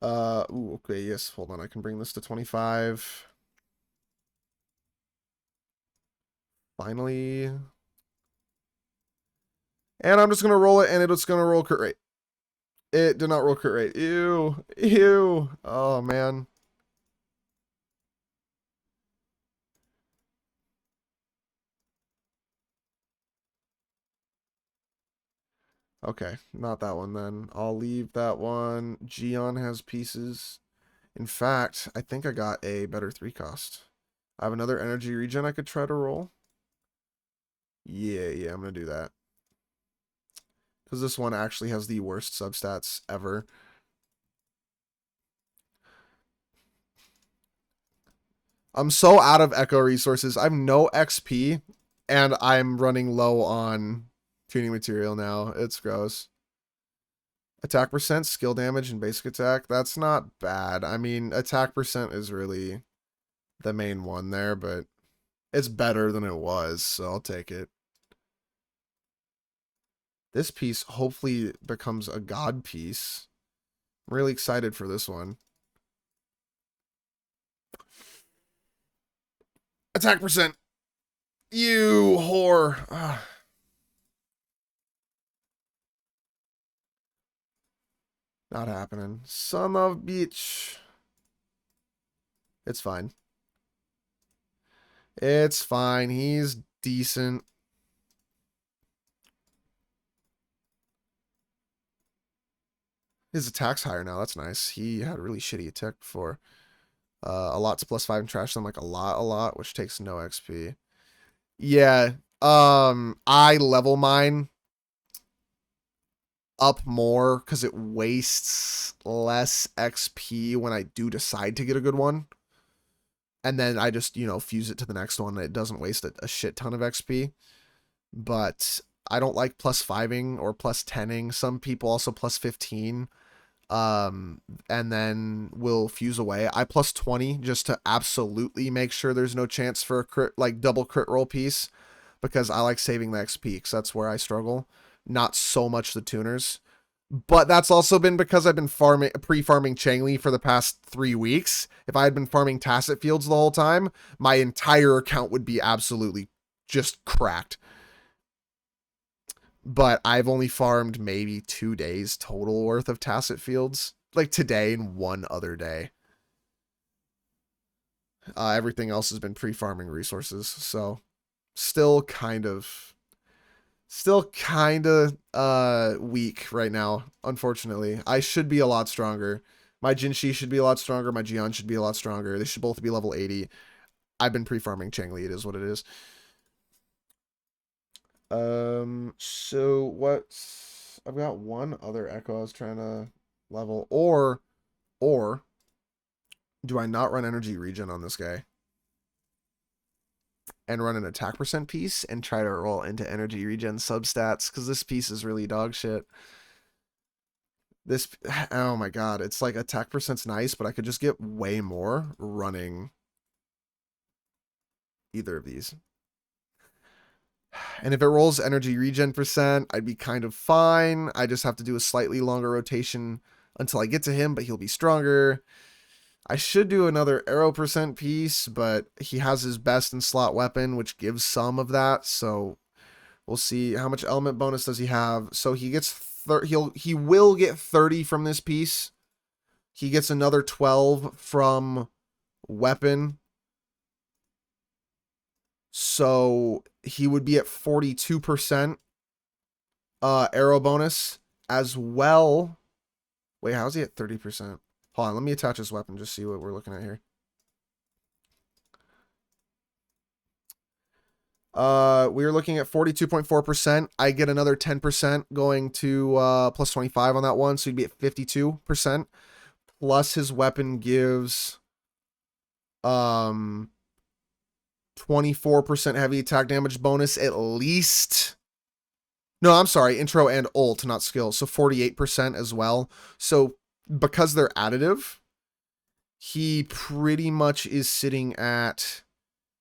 Okay, yes, hold on. I can bring this to 25. Finally. And I'm just going to roll it, and it's going to roll crit rate. It did not roll crit rate. Ew. Ew. Oh, man. Okay, not that one then. I'll leave that one. Gion has pieces. In fact, I think I got a better 3 cost. I have another energy regen I could try to roll. Yeah, I'm going to do that. Because this one actually has the worst substats ever. I'm so out of Echo resources. I have no XP, and I'm running low on tuning material now. It's gross. Attack percent, skill damage, and basic attack. That's not bad. I mean, attack percent is really the main one there, but it's better than it was, so I'll take it. This piece hopefully becomes a god piece. I'm really excited for this one. Attack percent. You whore. Ah. Not happening. Son of a bitch. It's fine. It's fine. He's decent. His attack's higher now. That's nice. He had a really shitty attack before. A lot's +5 and trash them like a lot, which takes no XP. Yeah. I level mine up more because it wastes less XP when I do decide to get a good one. And then I just, fuse it to the next one. It doesn't waste a shit ton of XP. But I don't like +5ing or +10ing. Some people also +15. And then will fuse away. I +20 just to absolutely make sure there's no chance for a crit, like double crit roll piece, because I like saving the XP, because that's where I struggle. Not so much the tuners. But that's also been because I've been pre-farming Changli for the past 3 weeks. If I had been farming Tacet Fields the whole time, my entire account would be absolutely just cracked. But I've only farmed maybe 2 days total worth of Tacet Fields. Like today and one other day. Everything else has been pre-farming resources. So still kind of weak right now, unfortunately. I should be a lot stronger. My Jinshi should be a lot stronger. My Jian should be a lot stronger. They should both be level 80. I've been pre-farming Changli. It is what it is. So what's... I've got one other Echo I was trying to level. Or do I not run energy regen on this guy? And run an attack percent piece and try to roll into energy regen substats, because this piece is really dog shit. This, oh my god, it's like attack percent's nice, but I could just get way more running either of these. And if it rolls energy regen percent, I'd be kind of fine. I just have to do a slightly longer rotation until I get to him, but he'll be stronger. I should do another arrow percent piece, but he has his best in slot weapon, which gives some of that. So we'll see how much element bonus does he have. So he gets he will get 30 from this piece. He gets another 12 from weapon. So he would be at 42% arrow bonus as well. Wait, how's he at 30%? Hold on, let me attach his weapon, just see what we're looking at here. We are looking at 42.4%. I get another 10% going to +25 on that one, so he'd be at 52%. Plus his weapon gives 24% heavy attack damage bonus at least. No, I'm sorry, intro and ult, not skill. So 48% as well. So because they're additive, he pretty much is sitting at,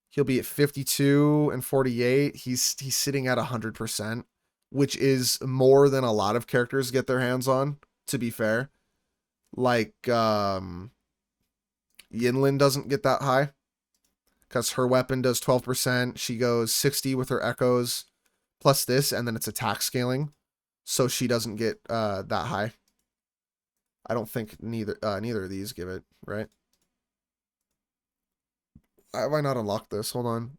he'll be at 52 and 48. He's sitting at 100%, which is more than a lot of characters get their hands on, to be fair. Like, Yinlin doesn't get that high, because her weapon does 12%. She goes 60 with her echoes, plus this, and then it's attack scaling. So she doesn't get that high. I don't think neither of these give it, right? Have I not unlocked this? Hold on.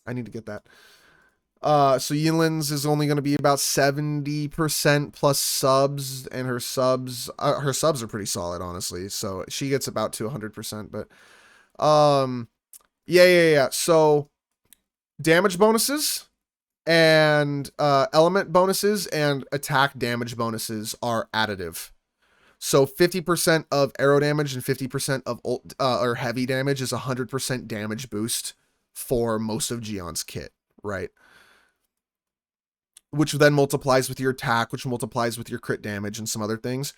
I need to get that. So Yinlin's is only going to be about 70% plus subs, and her subs are pretty solid, honestly. So she gets about to 100%, but yeah. So damage bonuses and element bonuses and attack damage bonuses are additive. So 50% of arrow damage and 50% of ult, or heavy damage is 100% damage boost for most of Jian's kit, right? Which then multiplies with your attack, which multiplies with your crit damage and some other things.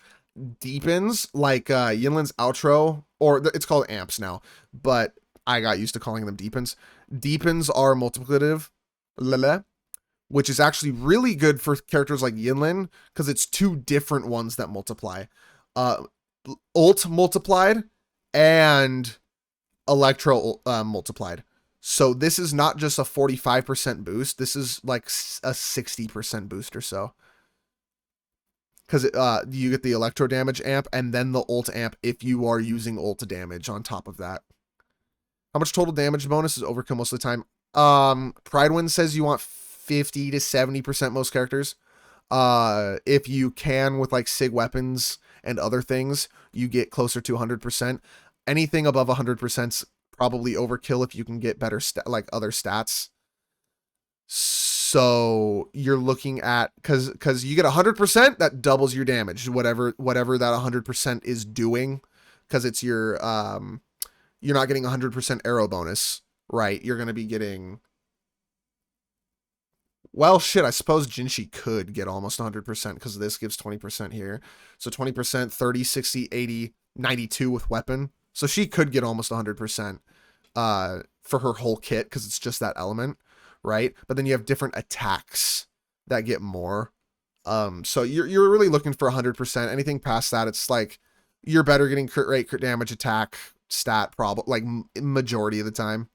Deepens, like Yinlin's outro, or it's called amps now, but I got used to calling them deepens. Deepens are multiplicative. which is actually really good for characters like Yinlin because it's two different ones that multiply. Uh, ult multiplied and Electro multiplied. So this is not just a 45% boost. This is like a 60% boost or so. Because you get the electro damage amp and then the ult amp if you are using ult damage on top of that. How much total damage bonus is overkill most of the time? Pridewind says you want 50 to 70% most characters. If you can with like sig weapons and other things, you get closer to 100%. Anything above 100% is probably overkill if you can get better like other stats. So you're looking at because you get 100%, that doubles your damage, whatever that 100% is doing, because it's your you're not getting 100% arrow bonus, right? You're gonna be getting, well, shit, I suppose Jinshi could get almost 100% because this gives 20% here. So 20%, 30, 60, 80, 92 with weapon. So she could get almost 100% for her whole kit because it's just that element, right? But then you have different attacks that get more. So you're really looking for 100%. Anything past that, it's like you're better getting crit rate, crit damage, attack, stat, problem, like majority of the time.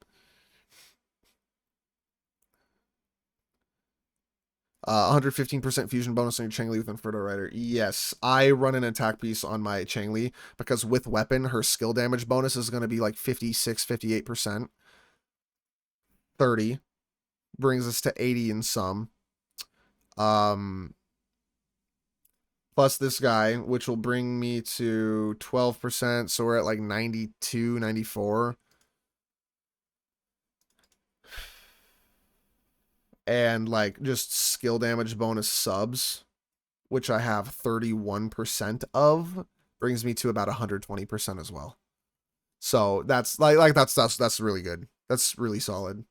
115% fusion bonus on your Changli with Inferno Rider. Yes, I run an attack piece on my Changli because with weapon, her skill damage bonus is going to be like 56, 58%. 30 brings us to 80 in some. Plus this guy, which will bring me to 12%. So we're at like 92, 94. And like just skill damage bonus subs, which I have 31% of, brings me to about 120% as well. So that's that's really good. That's really solid.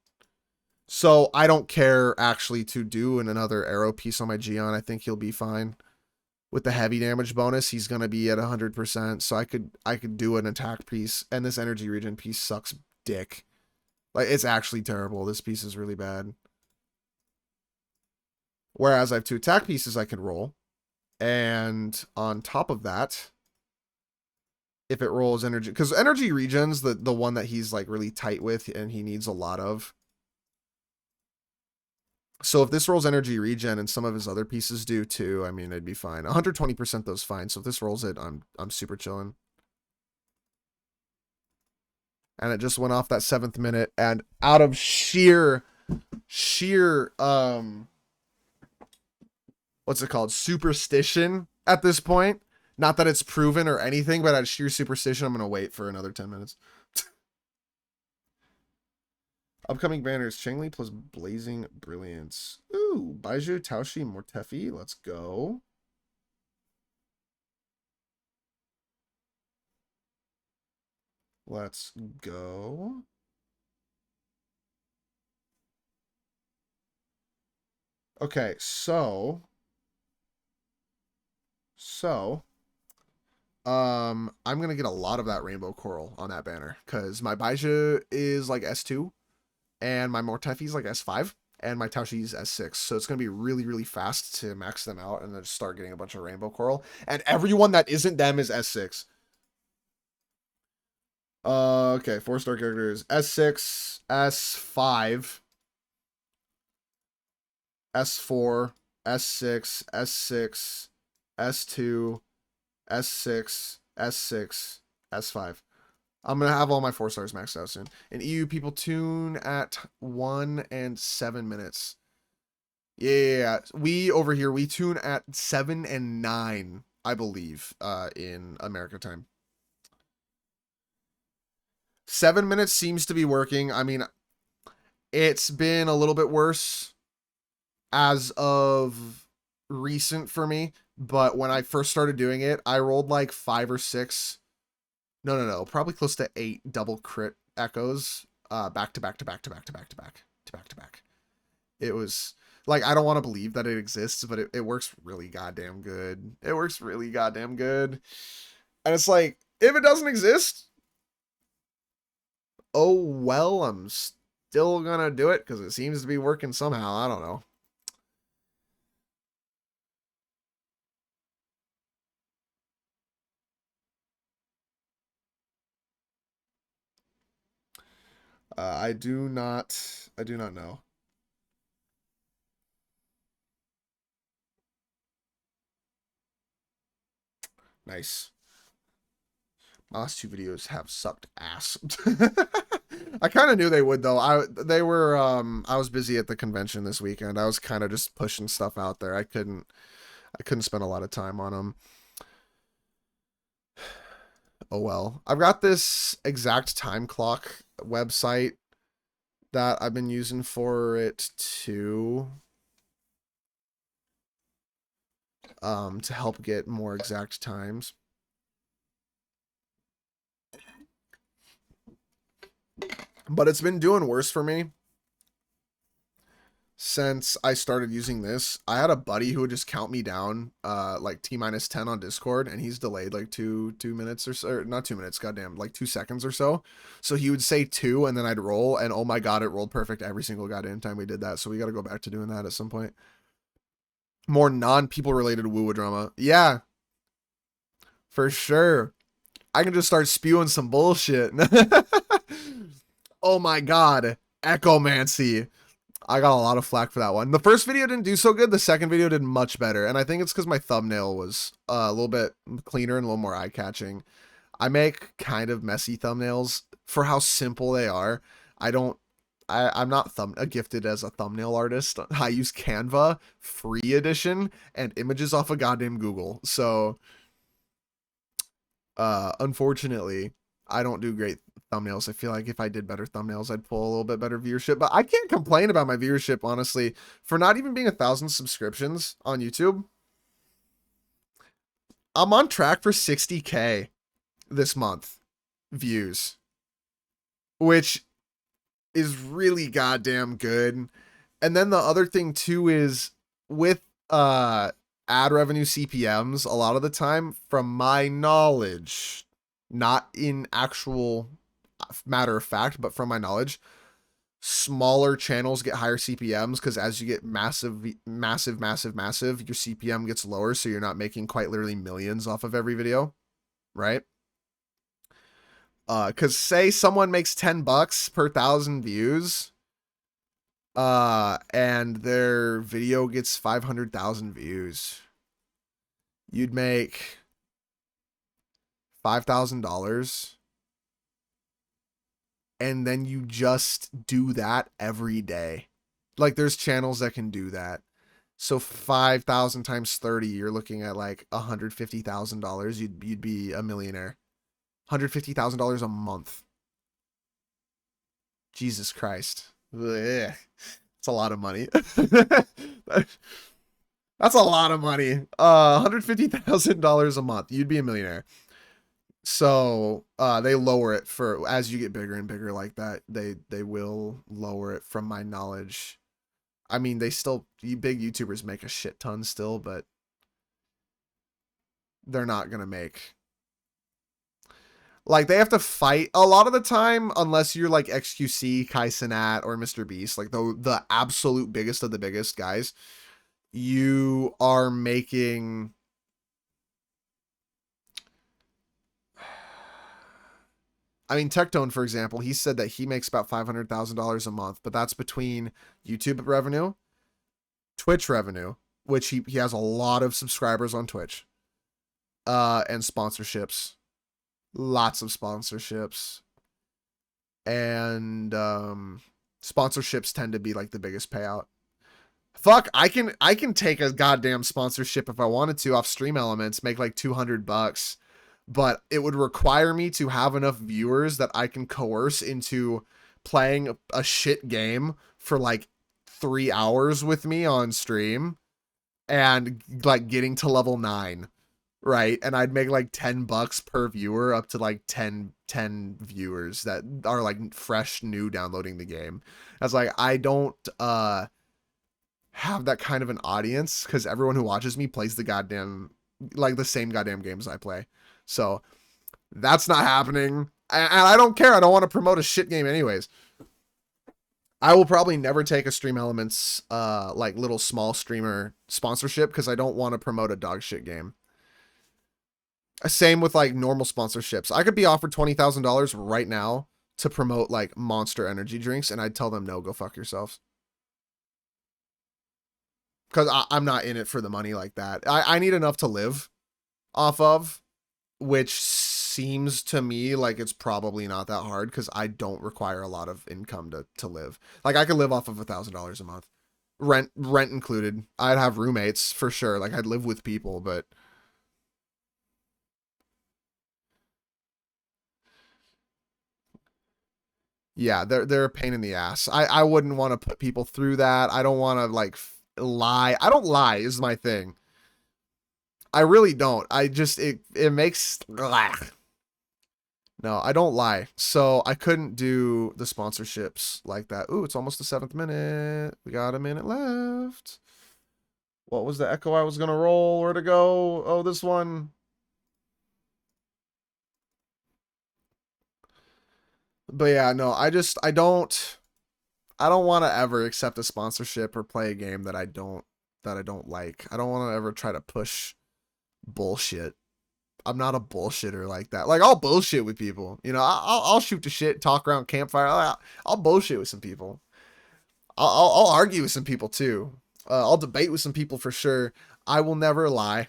So I don't care actually to do another arrow piece on my Gion. I think he'll be fine. With the heavy damage bonus, he's gonna be at 100%. So I could do an attack piece, and this energy regen piece sucks dick. Like, it's actually terrible. This piece is really bad. Whereas I have two attack pieces I can roll. And on top of that, if it rolls energy, because energy regen's the one that he's like really tight with and he needs a lot of. So if this rolls energy regen and some of his other pieces do too, I mean, it'd be fine. 120% those fine. So if this rolls it, I'm super chilling. And it just went off that 7th minute, and out of sheer what's it called? Superstition at this point. Not that it's proven or anything, but out of sheer superstition, I'm gonna wait for another 10 minutes. Upcoming banners: Changli plus Blazing Brilliance. Ooh, Baiju, Taoshi, Mortefi. Let's go. Let's go. Okay, so I'm gonna get a lot of that rainbow coral on that banner because my Baiju is like S2 and my Mortefi is like S5 and my Taoshi is S6. So it's gonna be really, really fast to max them out and then just start getting a bunch of rainbow coral. And everyone that isn't them is S6. Okay, 4-star characters: S6, S5, S4, S6, S6, S2, S6, S6, S5. I'm going to have all my 4 stars maxed out soon. And EU people tune at 1 and 7 minutes. Yeah. We over here, we tune at 7 and 9, I believe, in America time. 7 minutes seems to be working. I mean, it's been a little bit worse as of recent for me, but when I first started doing it, I rolled like 5 or 6. No, probably close to 8 double crit echoes, back to back to back to back to back to back to back to back. It was like, I don't want to believe that it exists, but it works really goddamn good. It works really goddamn good. And it's like, if it doesn't exist, oh well, I'm still gonna do it because it seems to be working somehow. I don't know. I do not know. Nice. My last two videos have sucked ass. I kind of knew they would though. I was busy at the convention this weekend. I was kind of just pushing stuff out there. I couldn't spend a lot of time on them. Oh well. I've got this exact time clock website that I've been using for it to help get more exact times. But it's been doing worse for me since I started using this. I had a buddy who would just count me down, like T-10 on Discord, and he's delayed like two minutes or so, or not 2 minutes, goddamn, like 2 seconds or so. So he would say two, and then I'd roll, and oh my god, it rolled perfect every single goddamn time we did that. So we got to go back to doing that at some point. More non-people related woo drama, yeah, for sure. I can just start spewing some bullshit. Oh my god, echomancy. I got a lot of flack for that one. The first video didn't do so good. The second video did much better. And I think it's because my thumbnail was a little bit cleaner and a little more eye-catching. I make kind of messy thumbnails for how simple they are. I'm not gifted as a thumbnail artist. I use Canva, free edition, and images off of goddamn Google. So, unfortunately, I don't do great thumbnails. I feel like if I did better thumbnails, I'd pull a little bit better viewership. But I can't complain about my viewership, honestly, for not even being 1,000 subscriptions on YouTube. I'm on track for 60K this month views, which is really goddamn good. And then the other thing too is with ad revenue CPMs, a lot of the time, from my knowledge, not in actual matter of fact, but from my knowledge, smaller channels get higher CPMs because as you get massive, your CPM gets lower, so you're not making quite literally millions off of every video, right? Because say someone makes $10 per 1,000 views, and their video gets 500,000 views, you'd make $5,000, and then you just do that every day. Like there's channels that can do that. So 5,000 times 30, you're looking at like $150,000. You'd be a millionaire. $150,000 a month. Jesus Christ. Ugh. That's a lot of money. That's a lot of money. $150,000 a month. You'd be a millionaire. So they lower it for as you get bigger and bigger like that. They will lower it from my knowledge. I mean, you big YouTubers make a shit ton still, but they're not gonna make, like, they have to fight a lot of the time unless you're like XQC, Kai Cenat, or Mr. Beast, like the absolute biggest of the biggest guys. You are making, I mean, Tectone, for example, he said that he makes about $500,000 a month, but that's between YouTube revenue, Twitch revenue, which he has a lot of subscribers on Twitch, and sponsorships, lots of sponsorships, and sponsorships tend to be like the biggest payout. Fuck, I can take a goddamn sponsorship if I wanted to off Stream Elements, make like $200, but it would require me to have enough viewers that I can coerce into playing a shit game for like 3 hours with me on stream and like getting to level 9, right? And I'd make like $10 per viewer up to like 10 viewers that are like fresh new downloading the game. I was like, I don't have that kind of an audience because everyone who watches me plays the same goddamn games I play. So that's not happening. And I don't care. I don't want to promote a shit game anyways. I will probably never take a Stream Elements like little small streamer sponsorship because I don't want to promote a dog shit game. Same with like normal sponsorships. I could be offered $20,000 right now to promote like Monster energy drinks, and I'd tell them no, go fuck yourselves. Because I'm not in it for the money like that. I need enough to live off of, which seems to me like it's probably not that hard because I don't require a lot of income to live. Like I could live off of $1,000 a month, rent included. I'd have roommates for sure. Like I'd live with people, but yeah, they're a pain in the ass. I wouldn't want to put people through that. I don't want to like lie. I don't lie is my thing. I really don't. I just it makes no, I don't lie. So I couldn't do the sponsorships like that. Ooh, it's almost the 7th minute. We got a minute left. What was the echo I was gonna roll? Where to go? Oh, this one. But yeah, no, I don't want to ever accept a sponsorship or play a game that I don't like. I don't want to ever try to push bullshit. I'm not a bullshitter like that. Like I'll bullshit with people. You know, I'll shoot the shit, talk around campfire. I'll bullshit with some people. I'll argue with some people too. I'll debate with some people for sure. I will never lie.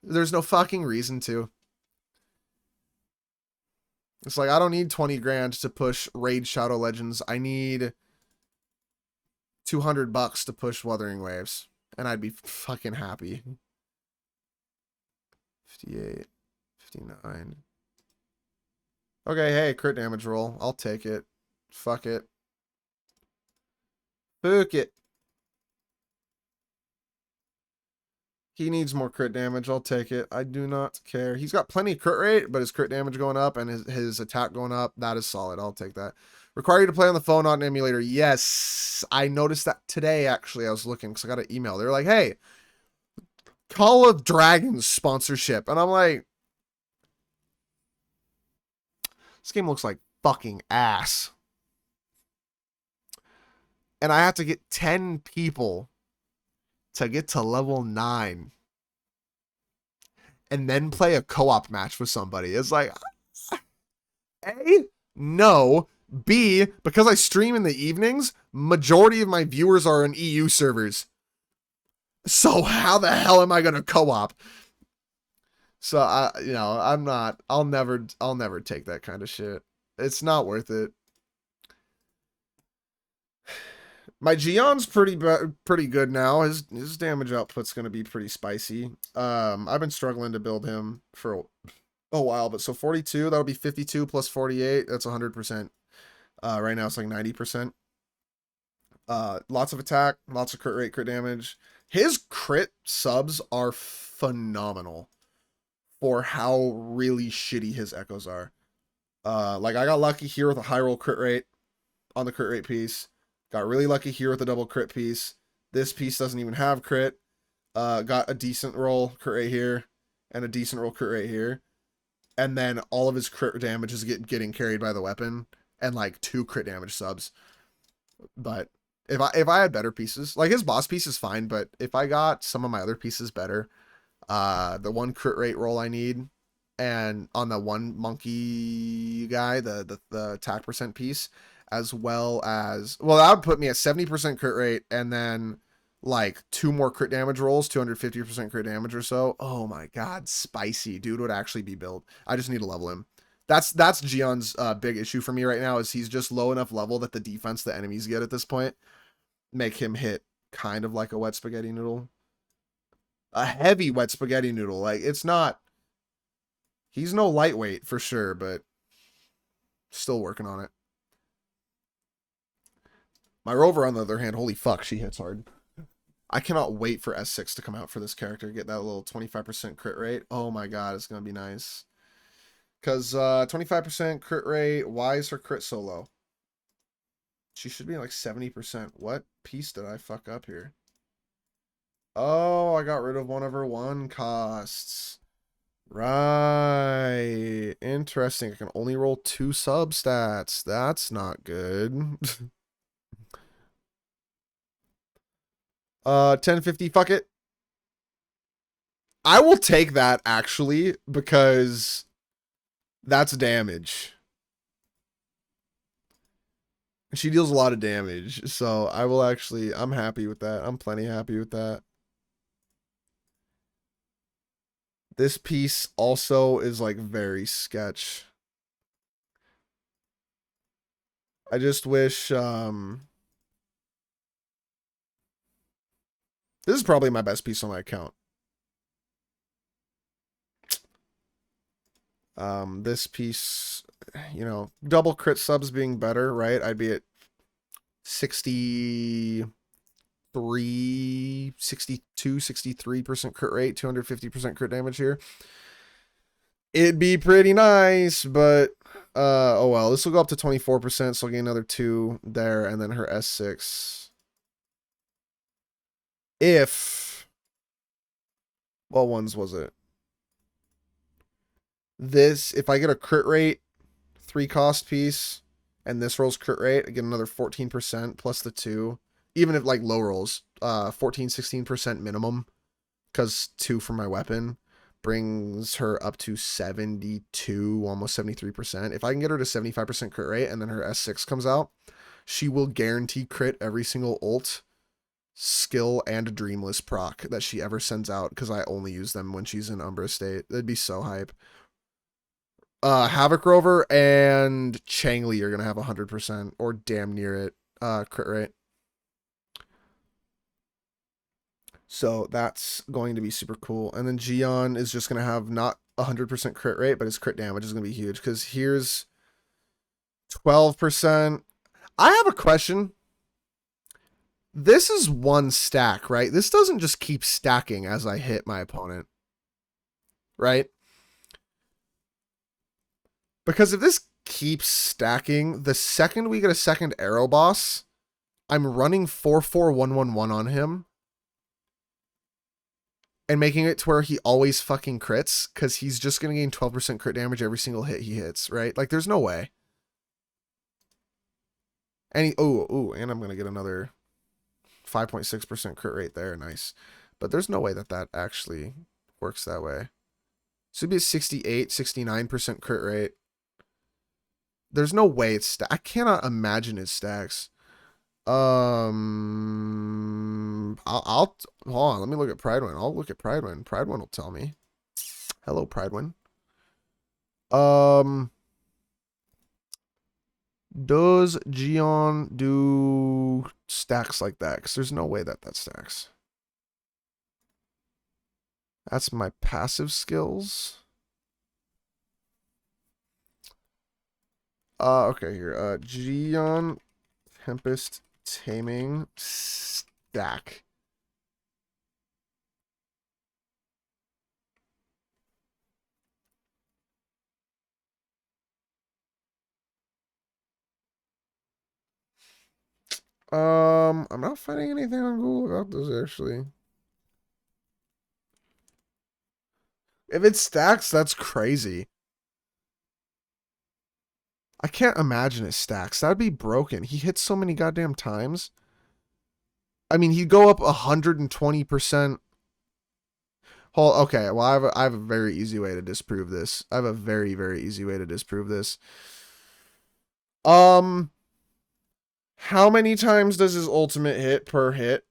There's no fucking reason to. It's like I don't need 20 grand to push Raid Shadow Legends. I need $200 to push Wuthering Waves, and I'd be fucking happy. 58, 59. Okay, hey, crit damage roll. I'll take it. Fuck it. Fuck it. He needs more crit damage. I'll take it. I do not care. He's got plenty of crit rate, but his crit damage going up and his attack going up. That is solid. I'll take that. Require you to play on the phone, not an emulator. Yes. I noticed that today, actually. I was looking because I got an email. They were like, hey, Call of Dragons sponsorship. And I'm like, this game looks like fucking ass. And I have to get 10 people to get to level 9 and then play a co-op match with somebody. It's like, A, no. B, because I stream in the evenings, majority of my viewers are on EU servers. So how the hell am I going to co-op? So I'll never take that kind of shit. It's not worth it. My Geon's pretty good now. His damage output's going to be pretty spicy. I've been struggling to build him for a while, but so 42, that'll be 52 plus 48. That's 100%. Right now it's like 90%. Lots of attack, lots of crit rate, crit damage. His crit subs are phenomenal for how really shitty his echoes are. Like I got lucky here with a high roll crit rate on the crit rate piece. Got really lucky here with the double crit piece. This piece doesn't even have crit. Got a decent roll crit rate here and a decent roll crit rate here. And then all of his crit damage is getting carried by the weapon and like 2 crit damage subs. But if I had better pieces, like his boss piece is fine, but if I got some of my other pieces better, the 1 crit rate roll I need, and on the 1 monkey guy, the attack percent piece, as well as, well, that would put me at 70% crit rate, and then like 2 more crit damage rolls, 250% crit damage or so. Oh my god, spicy. Dude would actually be built. I just need to level him. That's Geon's big issue for me right now, is he's just low enough level that the defense the enemies get at this point make him hit kind of like a wet spaghetti noodle. A heavy wet spaghetti noodle. Like, it's not, he's no lightweight for sure, but still working on it. My Rover, on the other hand, holy fuck, she hits hard. I cannot wait for S6 to come out for this character. Get that little 25% crit rate. Oh my god, it's going to be nice. Because 25% crit rate, why is her crit so low? She should be like 70%. What piece did I fuck up here? Oh, I got rid of one of her 1 costs. Right. Interesting. I can only roll 2 substats. That's not good. 1050, fuck it. I will take that, actually, because that's damage. She deals a lot of damage, so I will actually, I'm happy with that. I'm plenty happy with that. This piece also is like very sketch. I just wish, this is probably my best piece on my account. This piece, you know, double crit subs being better, right? I'd be at 63, 62, 63% crit rate, 250% crit damage here. It'd be pretty nice, but oh well. This will go up to 24%, so I'll gain another 2 there, and then her S6. If what ones was it? This, if I get a crit rate, 3 cost piece, and this rolls crit rate, I get another 14% plus the 2. Even if like low rolls, 14, 16% minimum, because 2 for my weapon brings her up to 72, almost 73%. If I can get her to 75% crit rate and then her S6 comes out, she will guarantee crit every single ult, skill, and dreamless proc that she ever sends out, because I only use them when she's in Umbra state. That'd be so hype. Havoc Rover and Changli are going to have 100% or damn near it crit rate. So that's going to be super cool. And then Gion is just going to have not 100% crit rate, but his crit damage is going to be huge, because here's 12%. I have a question. This is one stack, right? This doesn't just keep stacking as I hit my opponent, right? Because if this keeps stacking, the second we get a second arrow boss, I'm running 44111 on him and making it to where he always fucking crits, because he's just going to gain 12% crit damage every single hit he hits, right? Like, there's no way. And and I'm going to get another 5.6% crit rate there. Nice. But there's no way that that actually works that way. So it'd be a 68, 69% crit rate. There's no way it's I cannot imagine it stacks. I'll hold on. Let me look at Pridewin. I'll look at Pridewin. Pridewin will tell me. Hello, Pridewin. Does Gion do stacks like that? Because there's no way that that stacks. That's my passive skills. Okay, here. Gion Tempest Taming stack. I'm not finding anything on Google about this actually. If it stacks, that's crazy. I can't imagine it stacks. That'd be broken. He hits so many goddamn times. I mean, he'd go up 120%. Okay, well, I have a very easy way to disprove this. I have a very, very easy way to disprove this. How many times does his ultimate hit per hit?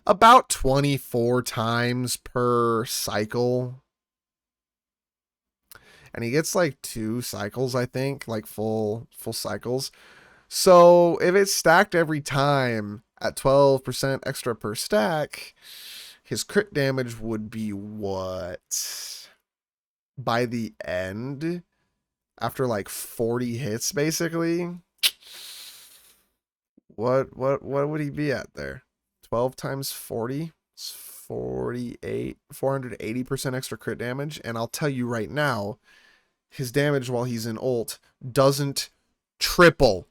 About 24 times per cycle. And he gets like 2 cycles, I think, like full cycles. So if it's stacked every time at 12% extra per stack, his crit damage would be what? By the end, after like 40 hits, basically, what would he be at there? 12 times 40? It's 48, 480% extra crit damage. And I'll tell you right now, his damage while he's in ult doesn't triple.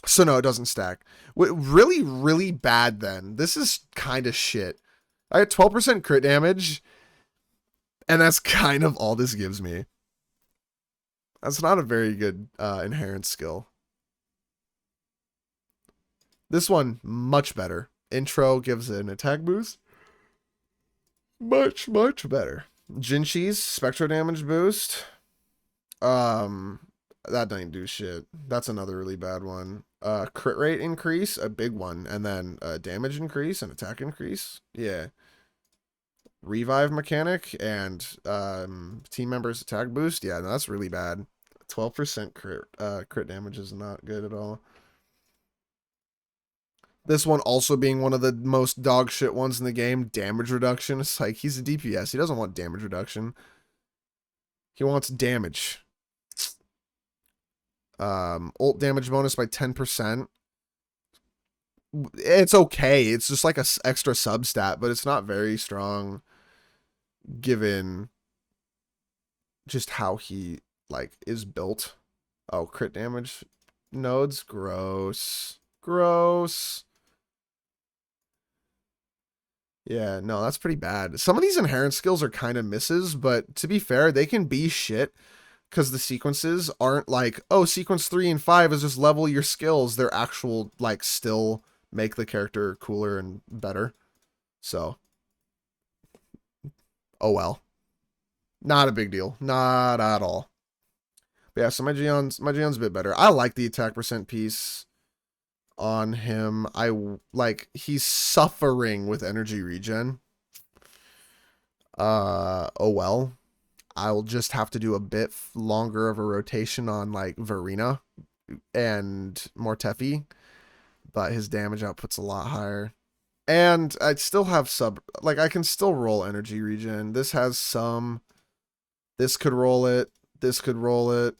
So no, it doesn't stack. Really, really bad then. This is kind of shit. I had 12% crit damage, and that's kind of all this gives me. That's not a very good inherent skill. This one, much better. Intro gives an attack boost. Much, much better. Jinshi's Spectro damage boost. Um, that doesn't do shit. That's another really bad one. Crit rate increase, a big one, and then damage increase and attack increase. Yeah. Revive mechanic and team members attack boost. Yeah, no, that's really bad. 12% crit damage is not good at all. This one also being one of the most dog shit ones in the game, damage reduction. It's like he's a DPS. He doesn't want damage reduction. He wants damage. Ult damage bonus by 10%. It's okay. It's just like a extra substat, but it's not very strong given just how he like is built. Oh, crit damage nodes, gross. Gross. Yeah, no, that's pretty bad. Some of these inherent skills are kind of misses, but to be fair, they can be shit because the sequences aren't like, oh, sequence 3 and 5 is just level your skills. They're actual, like, still make the character cooler and better. So, oh well. Not a big deal. Not at all. But yeah, so my Geon's a bit better. I like the attack percent piece on him. Like, he's suffering with energy regen. Oh well. I'll just have to do a bit longer of a rotation on like Verena and Mortefi, but his damage output's a lot higher. And I'd still have I can still roll energy regen. This has some, this could roll it, this could roll it,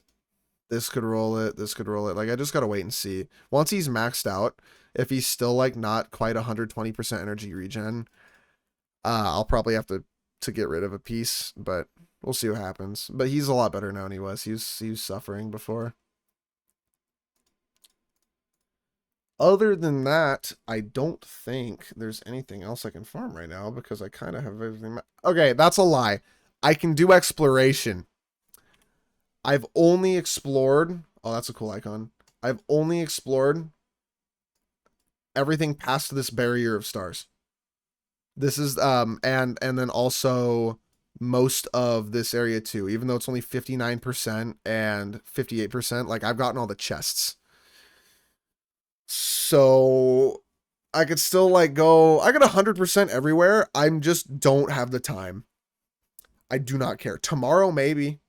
this could roll it, this could roll it. Like, I just gotta wait and see. Once he's maxed out, if he's still like not quite 120% energy regen, I'll probably have to get rid of a piece, but we'll see what happens. But he's a lot better now than he was. He was suffering before. Other than that, I don't think there's anything else I can farm right now because I kind of have everything. Okay, that's a lie. I can do exploration. I've only explored. Oh, that's a cool icon. I've only explored everything past this barrier of stars. This is and then also most of this area too, even though it's only 59% and 58%, like I've gotten all the chests. So I could still like go, I got 100% everywhere. I'm just don't have the time. I do not care. Tomorrow, maybe.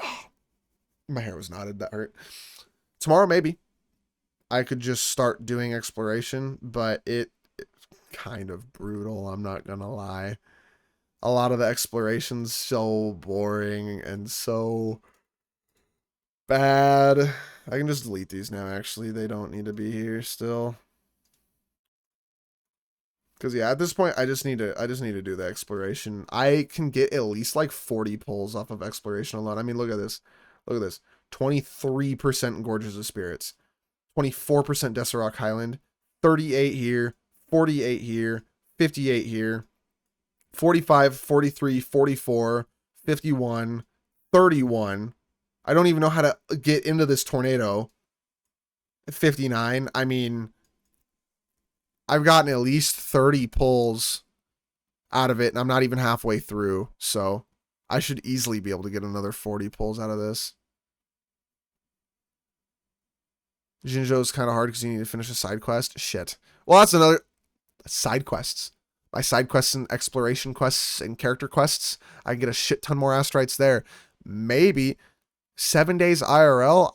Oh, my hair was knotted. That hurt. Tomorrow, maybe. I could just start doing exploration, but it's kind of brutal. I'm not gonna lie. A lot of the exploration's so boring and so bad. I can just delete these now, actually. They don't need to be here still. Because yeah, at this point I just need to do the exploration. I can get at least like 40 pulls off of exploration alone. I mean, look at this. Look at this. 23% Gorges of Spirits. 24% Deserock Highland. 38 here. 48 here. 58 here. 45, 43, 44, 51, 31. I don't even know how to get into this tornado. 59. I mean, I've gotten at least 30 pulls out of it, and I'm not even halfway through. So I should easily be able to get another 40 pulls out of this. Jinzhou's kind of hard because you need to finish a side quest. Shit. Well, that's another side quests. My side quests and exploration quests and character quests, I can get a shit ton more asteroids there. Maybe 7 days IRL.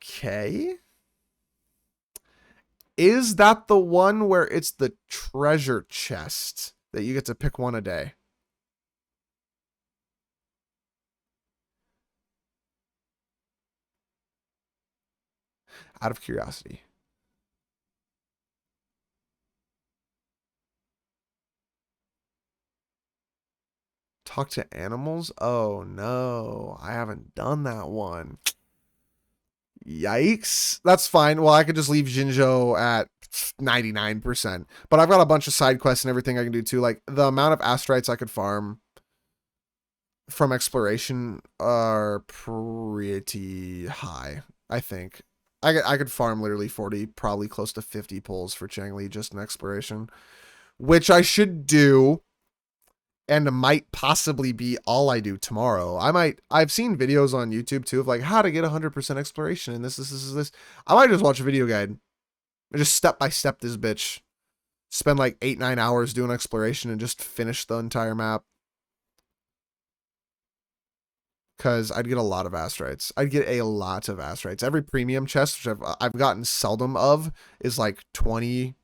Okay. Is that the one where it's the treasure chest that you get to pick one a day? Out of curiosity. Talk to animals? Oh no, I haven't done that one. Yikes. That's fine. Well, I could just leave Jinzhou at 99%. But I've got a bunch of side quests and everything I can do too. Like, the amount of asteroids I could farm from exploration are pretty high, I think. I could farm literally 40, probably close to 50 pulls for Changli just in exploration, which I should do, and it might possibly be all I do tomorrow. I've seen videos on YouTube too of like how to get 100% exploration and this. I might just watch a video guide and just step by step this bitch. Spend like 8-9 hours doing exploration and just finish the entire map. Because I'd get a lot of astrites. I'd get a lot of astrites. Every premium chest, which I've gotten seldom of, is like 20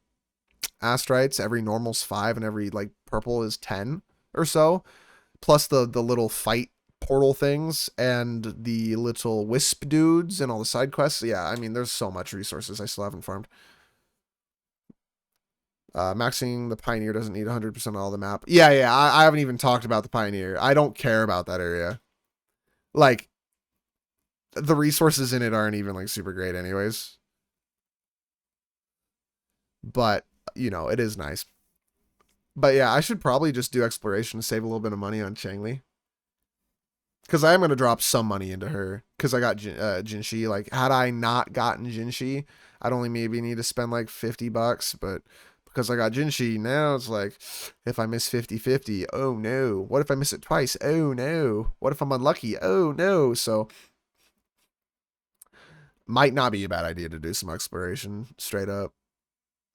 astrites. Every normal's 5, and every like purple is 10 or so. Plus the little fight portal things and the little wisp dudes and all the side quests. Yeah, I mean, there's so much resources I still haven't farmed. Maxing the Pioneer doesn't need 100% of all the map. Yeah, I haven't even talked about the Pioneer. I don't care about that area. Like, the resources in it aren't even like super great anyways. But, you know, it is nice. But yeah, I should probably just do exploration to save a little bit of money on Changli. Because I am going to drop some money into her. Because I got Jinshi. Like, had I not gotten Jinshi, I'd only maybe need to spend like $50. But because I got Jinshi, now it's like, if I miss 50-50, oh no. What if I miss it twice? Oh no. What if I'm unlucky? Oh no. So, might not be a bad idea to do some exploration straight up.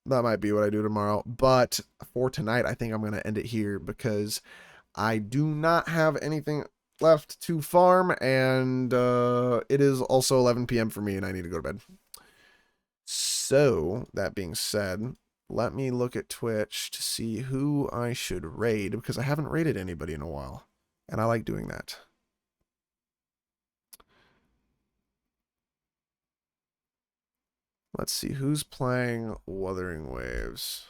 That might be what I do tomorrow. But for tonight, I think I'm going to end it here because I do not have anything left to farm, and it is also 11 p.m. for me, and I need to go to bed. So, that being said, let me look at Twitch to see who I should raid, because I haven't raided anybody in a while, and I like doing that. Let's see, who's playing Wuthering Waves?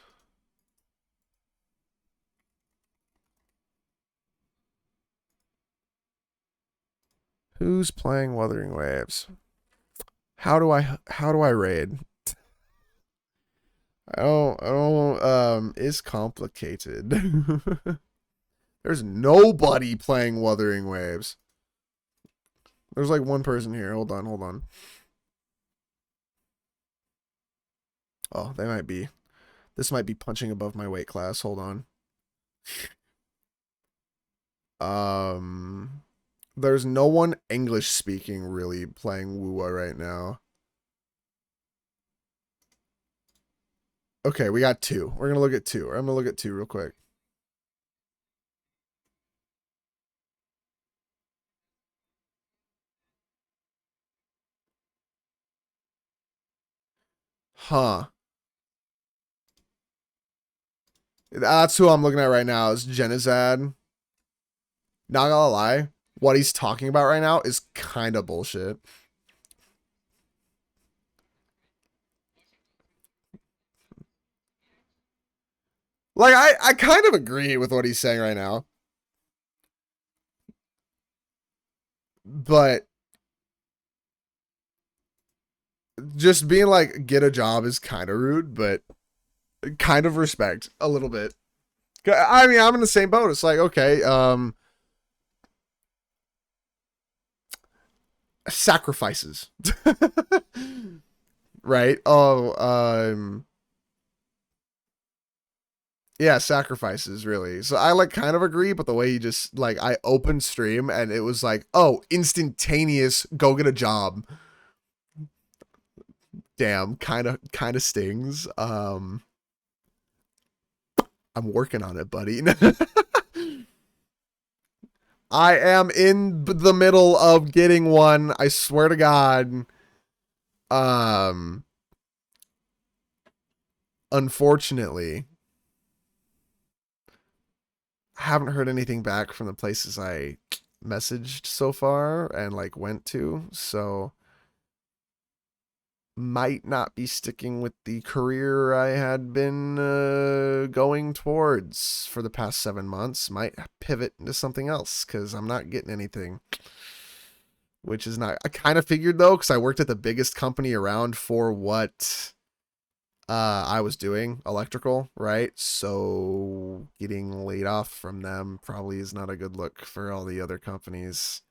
Who's playing Wuthering Waves? How do I raid? It's complicated. There's nobody playing Wuthering Waves. There's like one person here. Hold on. Oh, they might be. This might be punching above my weight class. Hold on. There's no one English speaking really playing Wuwa right now. Okay, we got 2. We're gonna look at 2. I'm gonna look at 2 real quick. Huh. That's who I'm looking at right now is Genizad. Not gonna lie, what he's talking about right now is kind of bullshit. Like, I kind of agree with what he's saying right now. But just being like, get a job is kind of rude, but kind of respect a little bit. I mean, I'm in the same boat. It's like, okay, sacrifices. Right? Oh, yeah, sacrifices really. So I like kind of agree, but the way he just like I opened stream and it was like, oh, instantaneous, go get a job. Damn, kind of stings. I'm working on it, buddy. I am in the middle of getting one. I swear to God. Unfortunately, I haven't heard anything back from the places I messaged so far and like went to, so might not be sticking with the career I had been going towards for the past 7 months. Might pivot into something else because I'm not getting anything. Which is not. I kind of figured though, because I worked at the biggest company around for what I was doing, electrical, right? So getting laid off from them probably is not a good look for all the other companies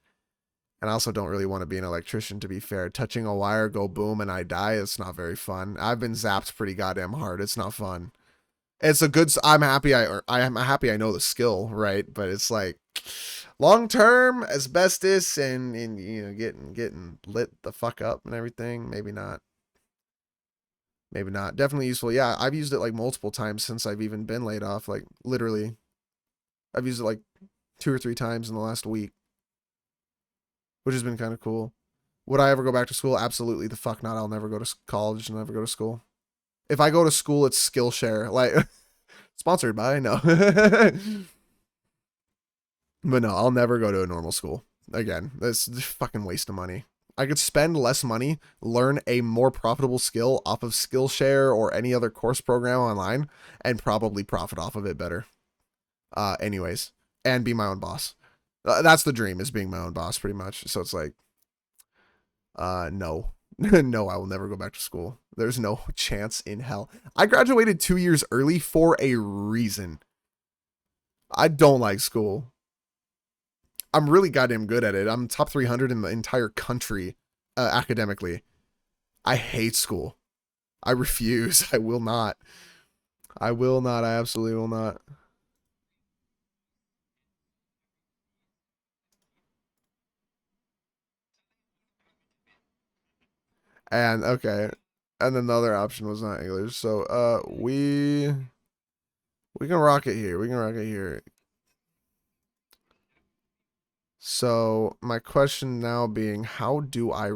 And I also don't really want to be an electrician, to be fair. Touching a wire, go boom, and I die. It's not very fun. I've been zapped pretty goddamn hard. It's not fun. It's a good. I'm happy. I'm happy. I know the skill, right? But it's like long term asbestos and you know getting lit the fuck up and everything. Maybe not. Maybe not. Definitely useful. Yeah, I've used it like multiple times since I've even been laid off. Like literally, I've used it like 2 or 3 times in the last week, which has been kind of cool. Would I ever go back to school? Absolutely the fuck not. I'll never go to college and never go to school. If I go to school, it's Skillshare. Like sponsored by no. But no, I'll never go to a normal school again. That's a fucking waste of money. I could spend less money, learn a more profitable skill off of Skillshare or any other course program online, and probably profit off of it better. Anyways, and be my own boss. That's the dream, is being my own boss, pretty much. So it's like, no. No, I will never go back to school. There's no chance in hell. I graduated 2 years early for a reason. I don't like school. I'm really goddamn good at it. I'm top 300 in the entire country academically. I hate school. I refuse. I will not. I will not. I absolutely will not. And okay. And then the other option was not English. So we can rock it here. We can rock it here. So my question now being, how do I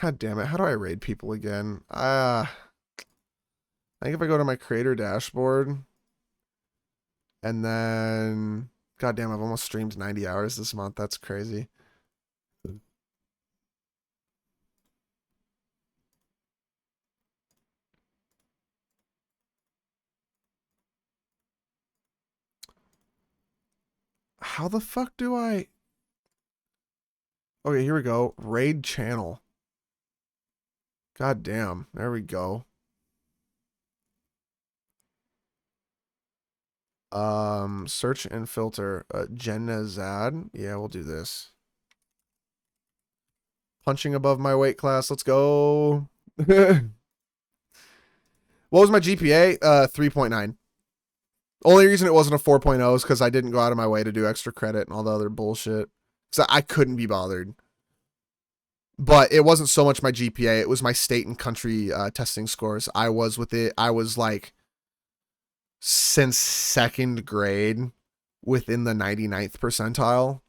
God damn it, how do I raid people again? I think if I go to my creator dashboard and then God damn, I've almost streamed 90 hours this month. That's crazy. How the fuck do I Okay, here we go. Raid channel. God damn. There we go. Search and filter. Genazad. Yeah, we'll do this. Punching above my weight class. Let's go. What was my GPA? 3.9. Only reason it wasn't a 4.0 is because I didn't go out of my way to do extra credit and all the other bullshit. So I couldn't be bothered. But it wasn't so much my GPA. It was my state and country testing scores. I was with it. I was like, since second grade, within the 99th percentile.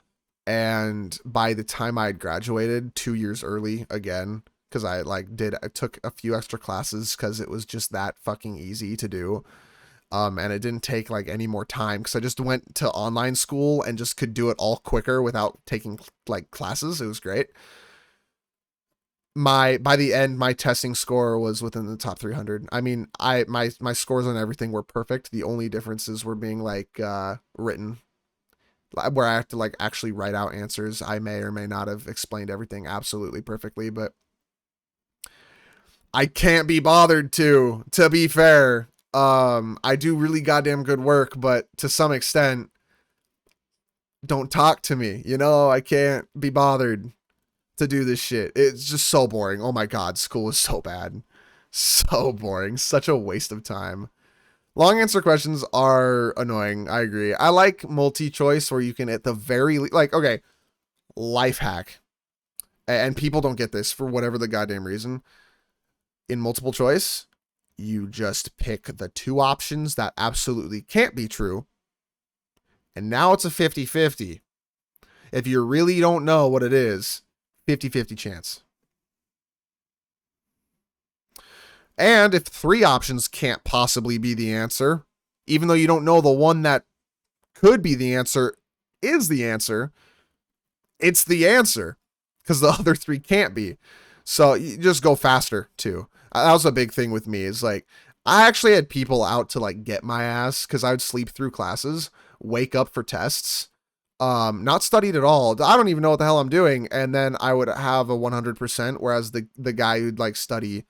And by the time I had graduated 2 years early again, because I took a few extra classes because it was just that fucking easy to do. And it didn't take like any more time because I just went to online school and just could do it all quicker without taking like classes. It was great. By the end, my testing score was within the top 300. I mean, my scores on everything were perfect. The only differences were being like written, where I have to like actually write out answers. I may or may not have explained everything absolutely perfectly, but I can't be bothered to be fair. I do really goddamn good work, but to some extent, don't talk to me. You know, I can't be bothered to do this shit. It's just so boring. Oh my god, school is so bad. So boring. Such a waste of time. Long answer questions are annoying. I agree. I like multi-choice where you can at the very like, okay, life hack. And people don't get this for whatever the goddamn reason. In multiple choice, you just pick the 2 options that absolutely can't be true. And now it's a 50-50. If you really don't know what it is, 50-50 chance. And if 3 options can't possibly be the answer, even though you don't know the one that could be the answer is the answer, it's the answer because the other 3 can't be. So you just go faster too. That was a big thing with me, is like, I actually had people out to like get my ass because I would sleep through classes, wake up for tests, not studied at all. I don't even know what the hell I'm doing. And then I would have a 100%, whereas the guy who'd like study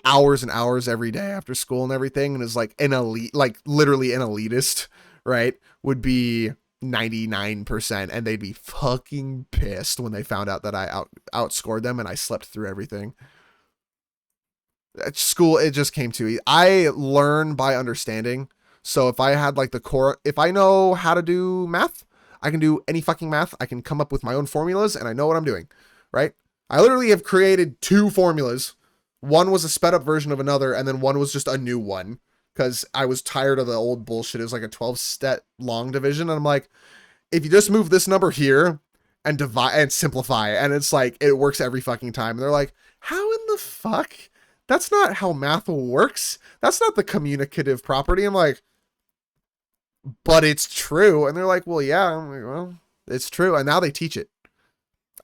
hours and hours every day after school and everything and is like an elite, like literally an elitist, right, would be 99%, and they'd be fucking pissed when they found out that I outscored them and I slept through everything. At school, it just came too easy. I learn by understanding. So if I had like the core, if I know how to do math, I can do any fucking math. I can come up with my own formulas and I know what I'm doing, right? I literally have created 2 formulas. One was a sped up version of another, and then one was just a new one because I was tired of the old bullshit. It was like a 12-step long division. And I'm like, if you just move this number here and divide and simplify, and it's like, it works every fucking time. And they're like, how in the fuck? That's not how math works. That's not the communicative property. I'm like, but it's true. And they're like, well, yeah. I'm like, well, it's true. And now they teach it.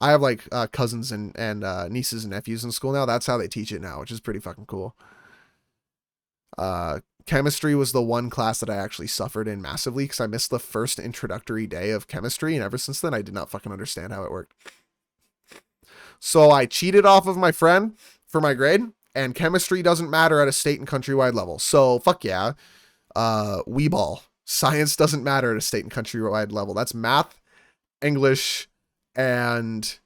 I have like cousins and nieces and nephews in school now. That's how they teach it now, which is pretty fucking cool. Chemistry was the one class that I actually suffered in massively because I missed the first introductory day of chemistry. And ever since then, I did not fucking understand how it worked. So I cheated off of my friend for my grade. And chemistry doesn't matter at a state and countrywide level. So fuck yeah. Weeball. Science doesn't matter at a state and countrywide level. That's math, English, and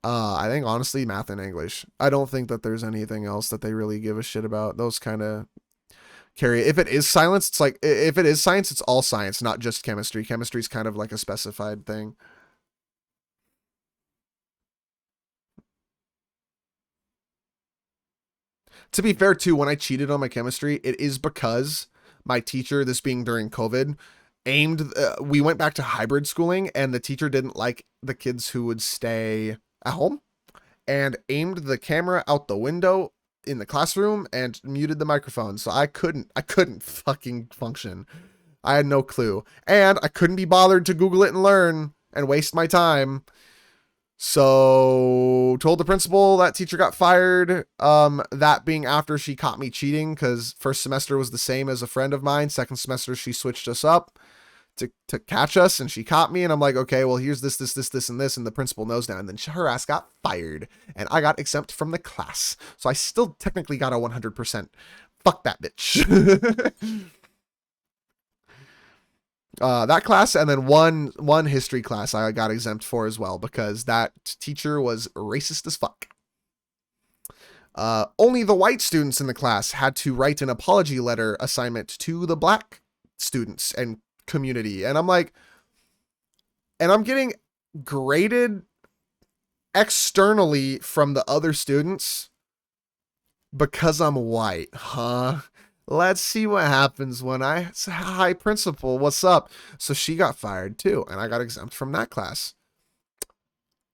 I think honestly math and English. I don't think that there's anything else that they really give a shit about. Those kind of carry. If it is science, it's like, if it is science, it's all science, not just chemistry. Chemistry is kind of like a specified thing. To be fair too, when I cheated on my chemistry, it is because my teacher, this being during COVID, we went back to hybrid schooling, and the teacher didn't like the kids who would stay at home, and aimed the camera out the window in the classroom and muted the microphone. So I couldn't fucking function. I had no clue, and I couldn't be bothered to Google it and learn and waste my time. So told the principal, that teacher got fired. That being after she caught me cheating, because first semester was the same as a friend of mine. Second semester, she switched us up to catch us, and she caught me, and I'm like, okay, well, here's this, and this, and the principal knows now. And then her ass got fired, and I got exempt from the class. So I still technically got a 100%. Fuck that bitch. That class, and then one history class I got exempt for as well, because that teacher was racist as fuck. Only the white students in the class had to write an apology letter assignment to the black students and community. And I'm like, and I'm getting graded externally from the other students because I'm white, huh? Let's see what happens when I say, hi, principal, what's up? So she got fired too, and I got exempt from that class.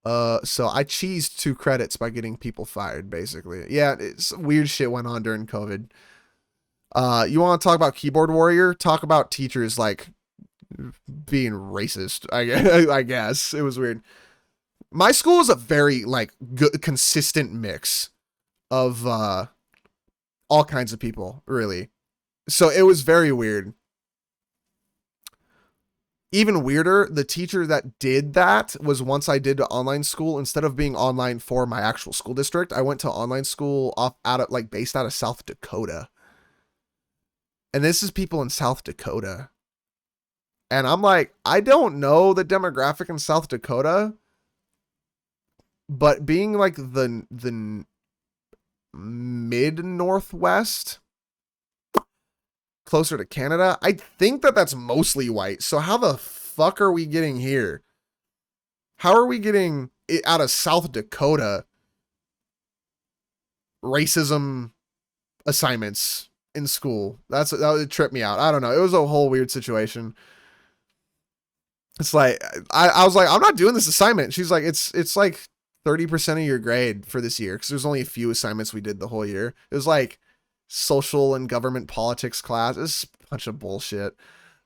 So I cheesed 2 credits by getting people fired, basically. Yeah, it's weird shit went on during COVID. You want to talk about keyboard warrior? Talk about teachers like being racist. I guess it was weird. My school is a very like good, consistent mix of all kinds of people, really. So it was very weird. Even weirder, the teacher that did that was, once I did online school, instead of being online for my actual school district, I went to online school based out of South Dakota. And this is people in South Dakota. And I'm like, I don't know the demographic in South Dakota, but being like the mid Northwest, closer to Canada, I think that's mostly white. So how the fuck are we getting here? How are we getting it out of South Dakota racism assignments in school? That would trip me out. I don't know. It was a whole weird situation. It's like, I was like, I'm not doing this assignment. She's like, it's like 30% of your grade for this year, because there's only a few assignments we did the whole year. It was like social and government politics class. It's a bunch of bullshit.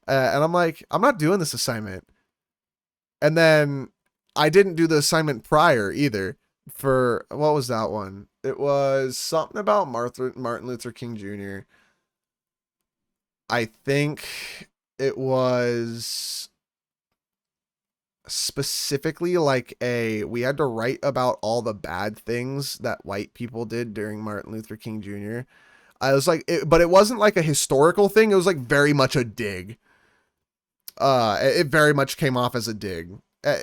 And I'm like, I'm not doing this assignment. And then I didn't do the assignment prior either. For, what was that one? It was something about Martin Luther King Jr. I think it was specifically like we had to write about all the bad things that white people did during Martin Luther King Jr. I was like, but it wasn't like a historical thing. It was like very much a dig. It very much came off as a dig.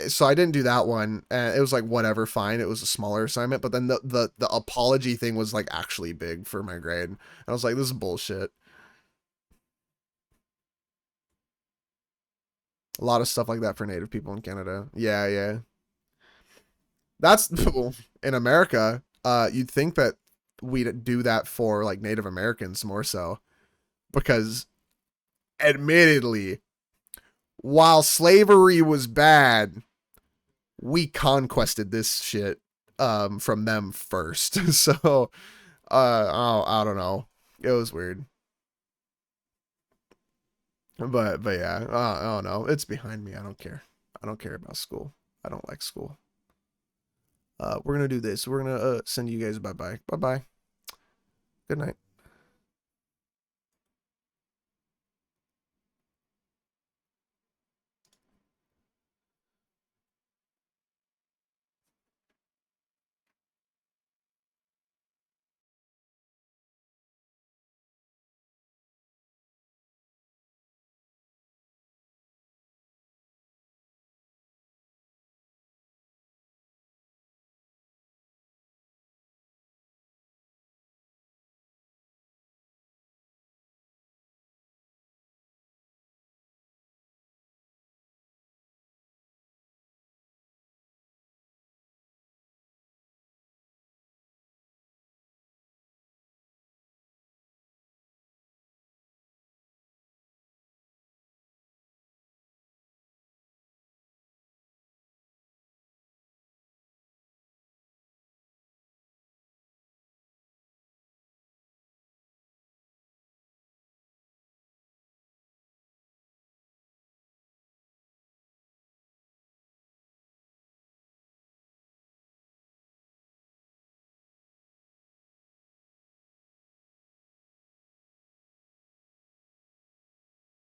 So I didn't do that one. It was like whatever, fine. It was a smaller assignment, but then the apology thing was like actually big for my grade. And I was like, this is bullshit. A lot of stuff like that for Native people in Canada. Yeah, yeah. That's in America. You'd think that we'd do that for like Native Americans more so, because admittedly, while slavery was bad, we conquested this shit from them first. So oh, I don't know. It was weird. But yeah, I don't know. It's behind me. I don't care. I don't care about school. I don't like school. We're gonna do this. We're gonna send you guys bye bye. Bye bye. Good night.